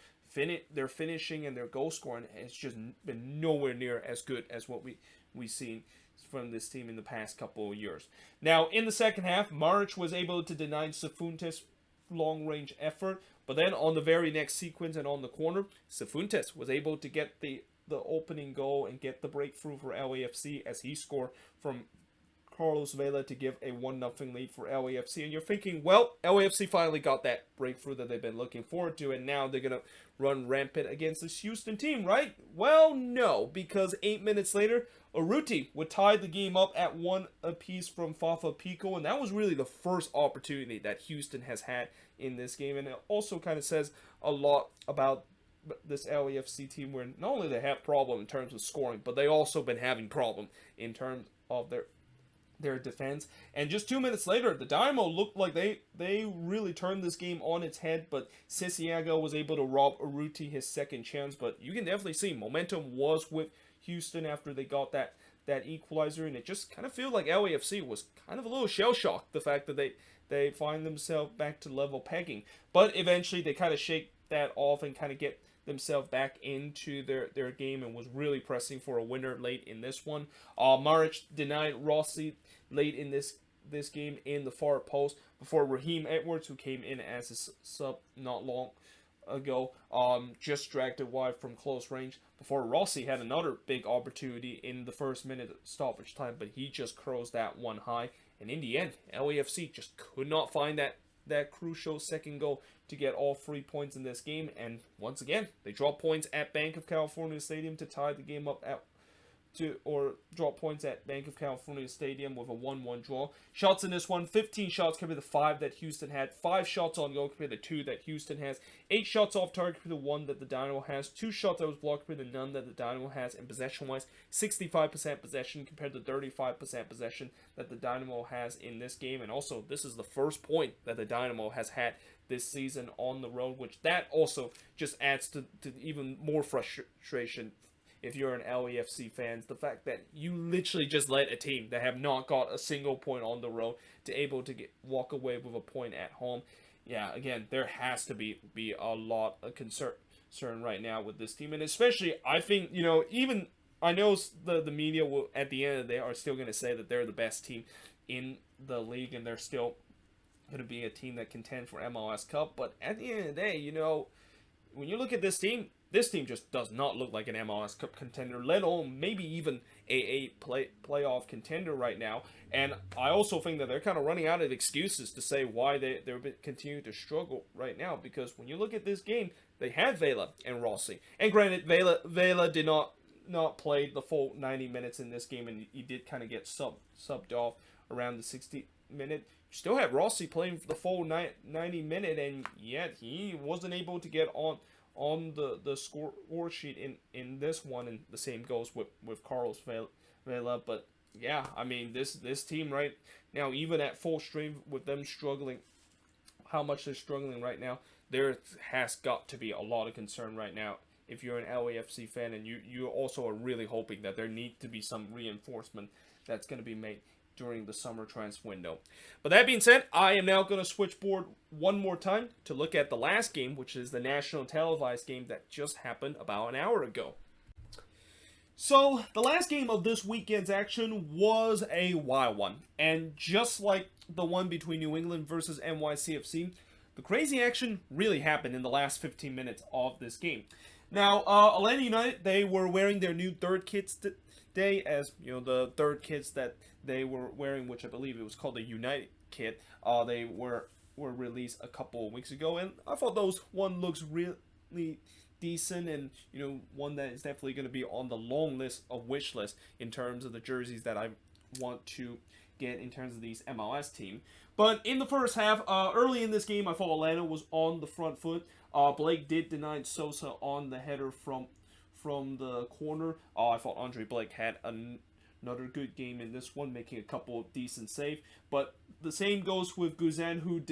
[SPEAKER 1] their finishing and their goal scoring has just been nowhere near as good as what we seen from this team in the past couple of years. Now in the second half, Maric was able to deny Cifuentes' long-range effort, but then on the very next sequence and on the corner, Cifuentes was able to get the opening goal and get the breakthrough for LAFC, as he scored from Carlos Vela to give a 1-0 lead for LAFC. And you're thinking, well, LAFC finally got that breakthrough that they've been looking forward to, and now they're going to run rampant against this Houston team, right? Well, no, because 8 minutes later, Urruti would tie the game up at 1 apiece from Fafa Pico, and that was really the first opportunity that Houston has had in this game. And it also kind of says a lot about this LAFC team, where not only they have problem in terms of scoring, but they also been having problem in terms of their defense. And just 2 minutes later, the Dynamo looked like they really turned this game on its head, but Santiago was able to rob Urruti his second chance. But you can definitely see momentum was with Houston after they got that equalizer, and it just kind of feels like LAFC was kind of a little shell-shocked, the fact that they find themselves back to level pegging. But eventually they kind of shake that off and kind of get themselves back into their game, and was really pressing for a winner late in this one. Maric denied Rossi late in this game in the far post before Raheem Edwards, who came in as a sub not long ago, just dragged it wide from close range before Rossi had another big opportunity in the first minute of stoppage time, but he just curls that one high. And in the end, LAFC just could not find that crucial second goal to get all 3 points in this game. And once again, they draw points at Bank of California Stadium to tie the game up draw points at Bank of California Stadium with a 1-1 draw. Shots in this one, 15 shots compared to 5 that Houston had, 5 shots on goal compared to 2 that Houston has, 8 shots off target compared to 1 that the Dynamo has, 2 shots that was blocked compared to none that the Dynamo has, and possession-wise, 65% possession compared to 35% possession that the Dynamo has in this game. And also, this is the first point that the Dynamo has had this season on the road, which that also just adds to even more frustration if you're an LAFC fan. The fact that you literally just let a team that have not got a single point on the road to able to walk away with a point at home. Yeah, again, there has to be a lot of concern right now with this team. And especially, I think, even I know the media will, at the end of the day, are still going to say that they're the best team in the league, and they're still going to be a team that contend for MLS Cup. But at the end of the day, when you look at this team just does not look like an MLS Cup contender, let alone maybe even a playoff contender right now. And I also think that they're kind of running out of excuses to say why they're continuing to struggle right now, because when you look at this game, they had Vela and Rossi. And granted, Vela did not play the full 90 minutes in this game, and he did kind of get subbed off around the 60 minute. You still had Rossi playing for the full 90 minute, and yet he wasn't able to get on the score sheet in this one. And the same goes with Carlos Vela. But yeah, I mean, this team right now, even at full strength, with them struggling, how much they're struggling right now, there has got to be a lot of concern right now if you're an LAFC fan, and you also are really hoping that there need to be some reinforcement that's going to be made during the summer transfer window. But that being said, I am now going to switch board one more time to look at the last game, which is the national televised game that just happened about an hour ago. So, the last game of this weekend's action was a wild one. And just like the one between New England versus NYCFC, the crazy action really happened in the last 15 minutes of this game. Now, Atlanta United, they were wearing their new third kits today, as the third kits that they were wearing, which I believe it was called the United kit. They were released a couple of weeks ago, and I thought those one looks really decent, and one that is definitely going to be on the long list of wish list in terms of the jerseys that I want to get in terms of these MLS team. But in the first half, early in this game, I thought Atlanta was on the front foot. Blake did deny Sosa on the header from the corner. I thought Andre Blake had another good game in this one, making a couple of decent saves. But the same goes with Guzan, who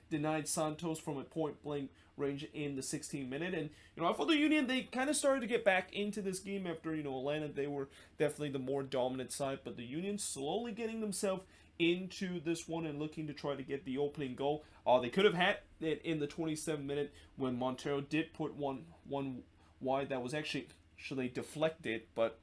[SPEAKER 1] denied Santos from a point-blank range in the 16th minute. And, I thought the Union, they kind of started to get back into this game after, Atlanta, they were definitely the more dominant side. But the Union slowly getting themselves into this one and looking to try to get the opening goal. They could have had it in the 27th minute when Montero did put one wide that was actually deflected, but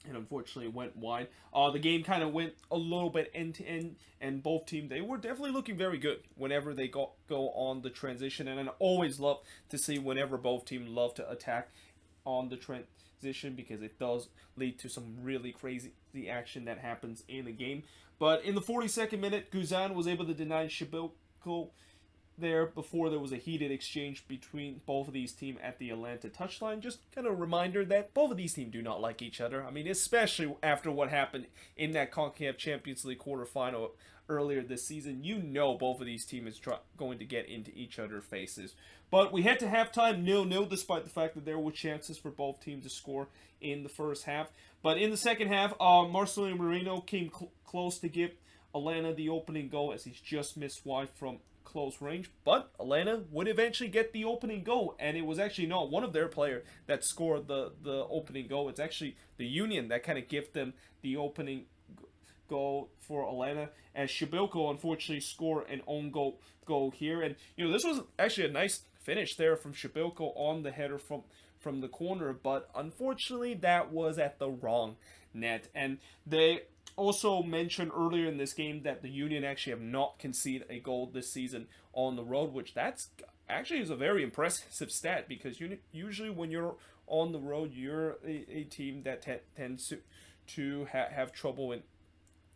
[SPEAKER 1] it unfortunately went wide. The game kind of went a little bit end to end, and both teams, they were definitely looking very good whenever they go on the transition. And I always love to see whenever both teams love to attack on the transition position because it does lead to some really crazy action that happens in the game. But in the 42nd minute, Guzan was able to deny Shibilko there before there was a heated exchange between both of these teams at the Atlanta touchline. Just kind of a reminder that both of these teams do not like each other. I mean, especially after what happened in that CONCACAF Champions League quarterfinal earlier this season. You know both of these teams are going to get into each other's faces. But we head to halftime 0-0, despite the fact that there were chances for both teams to score in the first half. But in the second half, Marcelino Moreno came close to give Atlanta the opening goal as he's just missed wide from close range, but Atlanta would eventually get the opening goal, and it was actually not one of their players that scored the opening goal. It's actually the Union that kind of gave them the opening goal for Atlanta, as Shibilko unfortunately scored an own goal here. And this was actually a nice finish there from Shibilko on the header from the corner, but unfortunately that was at the wrong net. And they also mentioned earlier in this game that the Union actually have not conceded a goal this season on the road, which that's actually is a very impressive stat, because usually when you're on the road, you're a team that tends to have trouble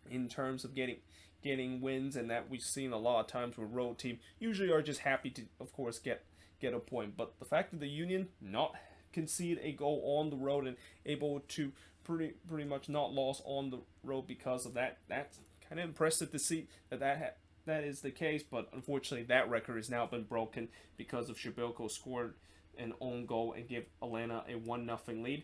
[SPEAKER 1] in terms of getting wins, and that we've seen a lot of times where road teams usually are just happy to, of course, get a point. But the fact that the Union not concede a goal on the road and able to pretty much not lost on the road because of that, that's kind of impressive to see that is the case. But unfortunately that record has now been broken because of Shibilko scored an own goal and give Atlanta a 1-0 lead.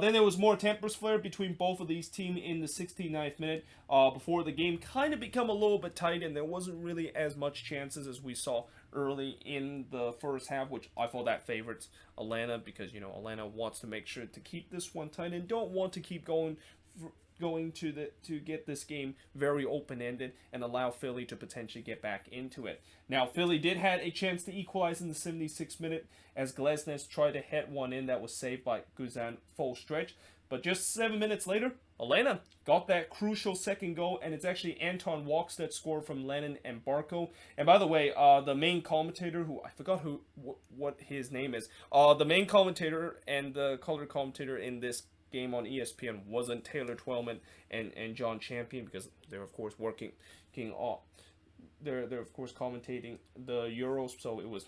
[SPEAKER 1] Then there was more tempers flared between both of these teams in the 69th minute before the game kind of become a little bit tight, and there wasn't really as much chances as we saw early in the first half, which I thought that favorites Atlanta, because Atlanta wants to make sure to keep this one tight and don't want to keep going to get this game very open-ended and allow Philly to potentially get back into it. Now, Philly did have a chance to equalize in the 76th minute as Glesnes tried to hit one in that was saved by Guzan full stretch. But just 7 minutes later, Atlanta got that crucial second goal, and it's actually Anton Walks that scored from Lennon and Barco. And by the way, the main commentator, who I forgot what his name is, the main commentator and the color commentator in this game on ESPN wasn't Taylor Twellman and John Champion, because they're of course they're of course commentating the Euros, so it was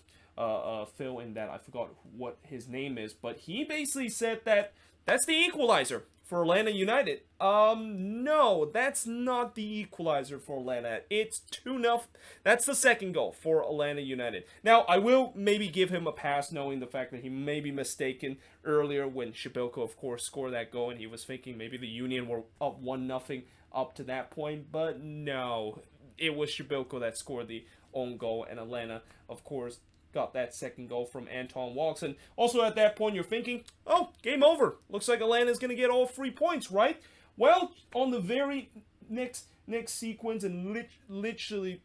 [SPEAKER 1] Phil in that. I forgot what his name is, but he basically said that that's the equalizer for Atlanta United. No, that's not the equalizer for Atlanta. It's 2-0. That's the second goal for Atlanta United. Now, I will maybe give him a pass, knowing the fact that he may be mistaken earlier when Shibilko, of course, scored that goal, and he was thinking maybe the Union were up 1-0 up to that point. But no, it was Shibilko that scored the own goal, and Atlanta, of course, got that second goal from Anton Walks. And also at that point, you're thinking, oh, game over. Looks like Atlanta's going to get all 3 points, right? Well, on the very next sequence, and literally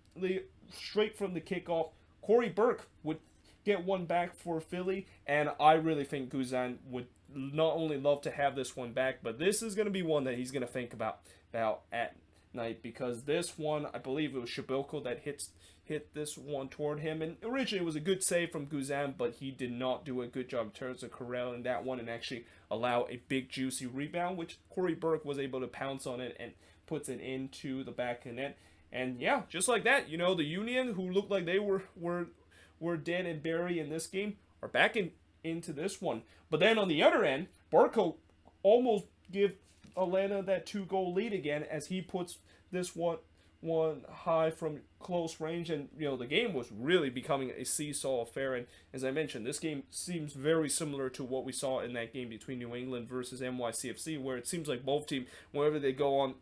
[SPEAKER 1] straight from the kickoff, Corey Burke would get one back for Philly, and I really think Guzan would not only love to have this one back, but this is going to be one that he's going to think about at night, because this one, I believe it was Shibilko that hit this one toward him, and originally it was a good save from Guzan, but he did not do a good job in terms of corral in that one and actually allow a big juicy rebound, which Corey Burke was able to pounce on it and puts it into the back of the net. And yeah, just like that, the Union, who looked like they were dead and buried in this game, are back into this one. But then on the other end, Barco almost give Atlanta that 2-goal lead again, as he puts this one high from close range, and the game was really becoming a seesaw affair. And as I mentioned, this game seems very similar to what we saw in that game between New England versus NYCFC, where it seems like both teams, whenever they go on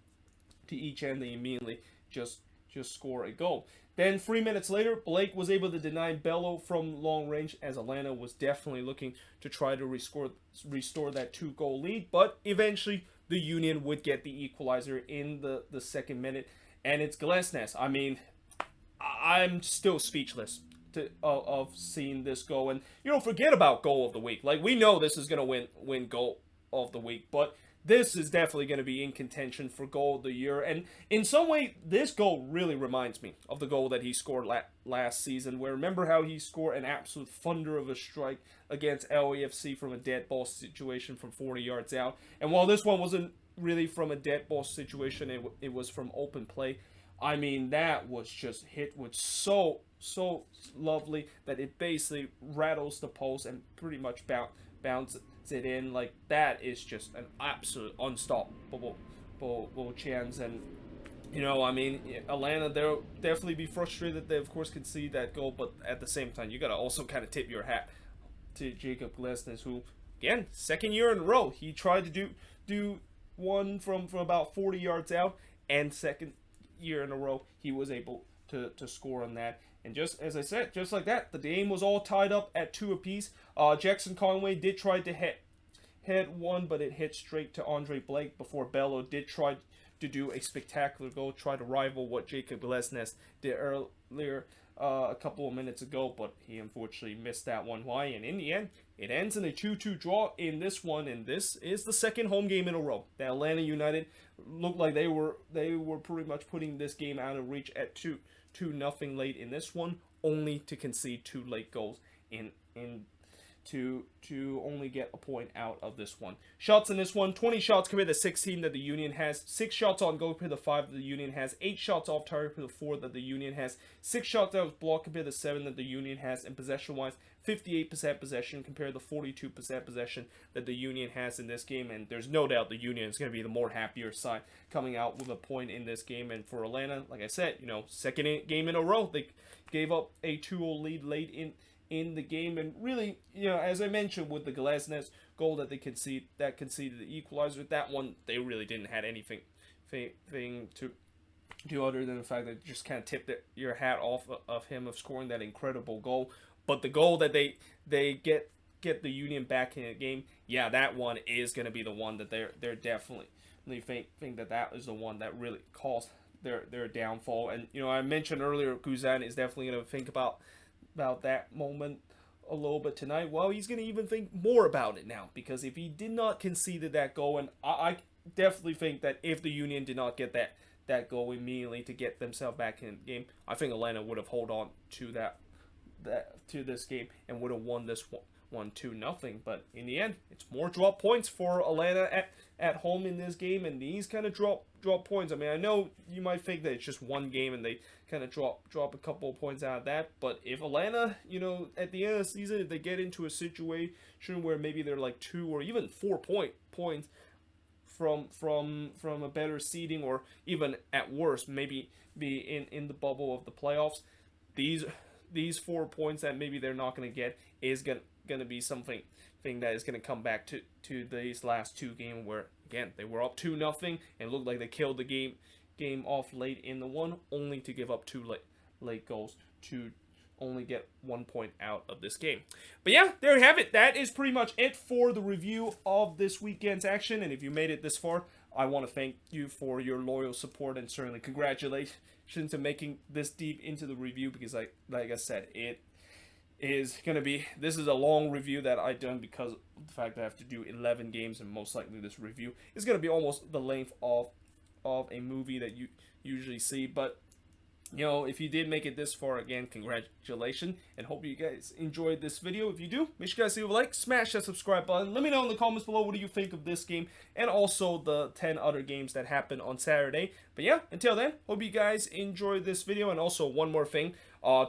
[SPEAKER 1] to each end, they immediately just score a goal. Then 3 minutes later, Blake was able to deny Bello from long range, as Atlanta was definitely looking to try to restore that 2-goal lead, but eventually the Union would get the equalizer in the second minute. And it's Glesnes. I mean, I'm still speechless of seeing this go. And, forget about goal of the week. Like, we know this is going to win goal of the week. But this is definitely going to be in contention for goal of the year. And in some way, this goal really reminds me of the goal that he scored last season, where remember how he scored an absolute thunder of a strike against LAFC from a dead ball situation from 40 yards out. And while this one wasn't really from a dead ball situation, it was from open play. I mean, that was just hit with so lovely that it basically rattles the post and pretty much bounces it in. Like, that is just an absolute unstoppable chance. And you know, I mean, Atlanta, they'll definitely be frustrated. They of course concede that goal, but at the same time, you gotta also kind of tip your hat to Jacob Glesnes, who again, second year in a row, he tried to do one from about 40 yards out, and second year in a row he was able to score on that. And just as I said, just like that, the game was all tied up at 2 apiece. Jackson Conway did try to head one, but it hit straight to Andre Blake before Bello did try to do a spectacular goal, try to rival what Jacob Glesnes did earlier a couple of minutes ago, but he unfortunately missed that one. Why? And in the end, it ends in a 2-2 draw in this one, and this is the second home game in a row that Atlanta United looked like they were pretty much putting this game out of reach at 2-0 late in this one, only to concede 2 late goals to only get a point out of this one. Shots in this one, 20 shots compared to 16 that the Union has, 6 shots on goal compared to 5 that the Union has, 8 shots off target compared to 4 that the Union has, 6 shots that was blocked compared to 7 that the Union has, and possession-wise, 58% possession compared to 42% possession that the Union has in this game. And there's no doubt the Union is going to be the more happier side coming out with a point in this game. And for Atlanta, like I said, you know, second game in a row, they gave up a 2-0 lead late in the game, and really, you know, as I mentioned with the Glesnes goal that they conceded the equalizer, that one they really didn't have anything to do other than the fact that just kind of tipped your hat off of him of scoring that incredible goal. But the goal that they get the Union back in the game, yeah, that one is going to be the one that they're definitely think that is the one that really caused their downfall. And you know, I mentioned earlier, Guzan is definitely going to think about that moment a little bit tonight. Well, he's going to even think more about it now, because if he did not concede that goal, and I definitely think that if the Union did not get that goal immediately to get themselves back in the game, I think Atlanta would have held on to to this game and would have won this one 2-0. But in the end, it's more drop points for Atlanta at home in this game, and these kind of drop points. I mean, I know you might think that it's just one game and they kind of drop a couple of points out of that, but if Atlanta, you know, at the end of the season, if they get into a situation where maybe they're like 2 or even 4 points from a better seeding, or even at worst maybe be in the bubble of the playoffs, these 4 points that maybe they're not going to get is going to be something that is going to come back to these last 2 games, where again they were up 2-0 and looked like they killed the game off late in the one, only to give up 2 late goals to only get 1 point out of this game. But yeah, there you have it. That is pretty much it for the review of this weekend's action. And if you made it this far, I want to thank you for your loyal support, and certainly congratulations on making this deep into the review, because like I said, it is going to be, this is a long review that I've done because of the fact that I have to do 11 games, and most likely this review is going to be almost the length of a movie that you usually see. But you know, if you did make it this far, again, congratulations, and hope you guys enjoyed this video. If you do, make sure you guys leave a like, smash that subscribe button. Let me know in the comments below, what do you think of this game, and also the 10 other games that happened on Saturday. But yeah, until then, hope you guys enjoyed this video. And also, one more thing,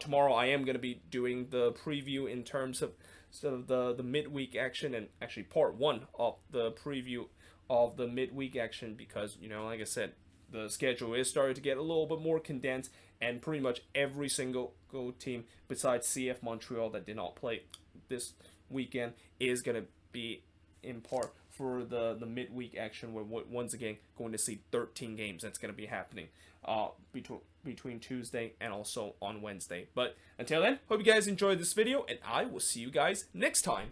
[SPEAKER 1] tomorrow I am going to be doing the preview in terms of sort of the midweek action, and actually part 1 of the preview of the midweek action, because, you know, like I said, the schedule is starting to get a little bit more condensed, and pretty much every single team besides CF Montreal that did not play this weekend is going to be in part for the midweek action, where once again going to see 13 games that's going to be happening between Tuesday and also on Wednesday. But until then, hope you guys enjoyed this video, and I will see you guys next time.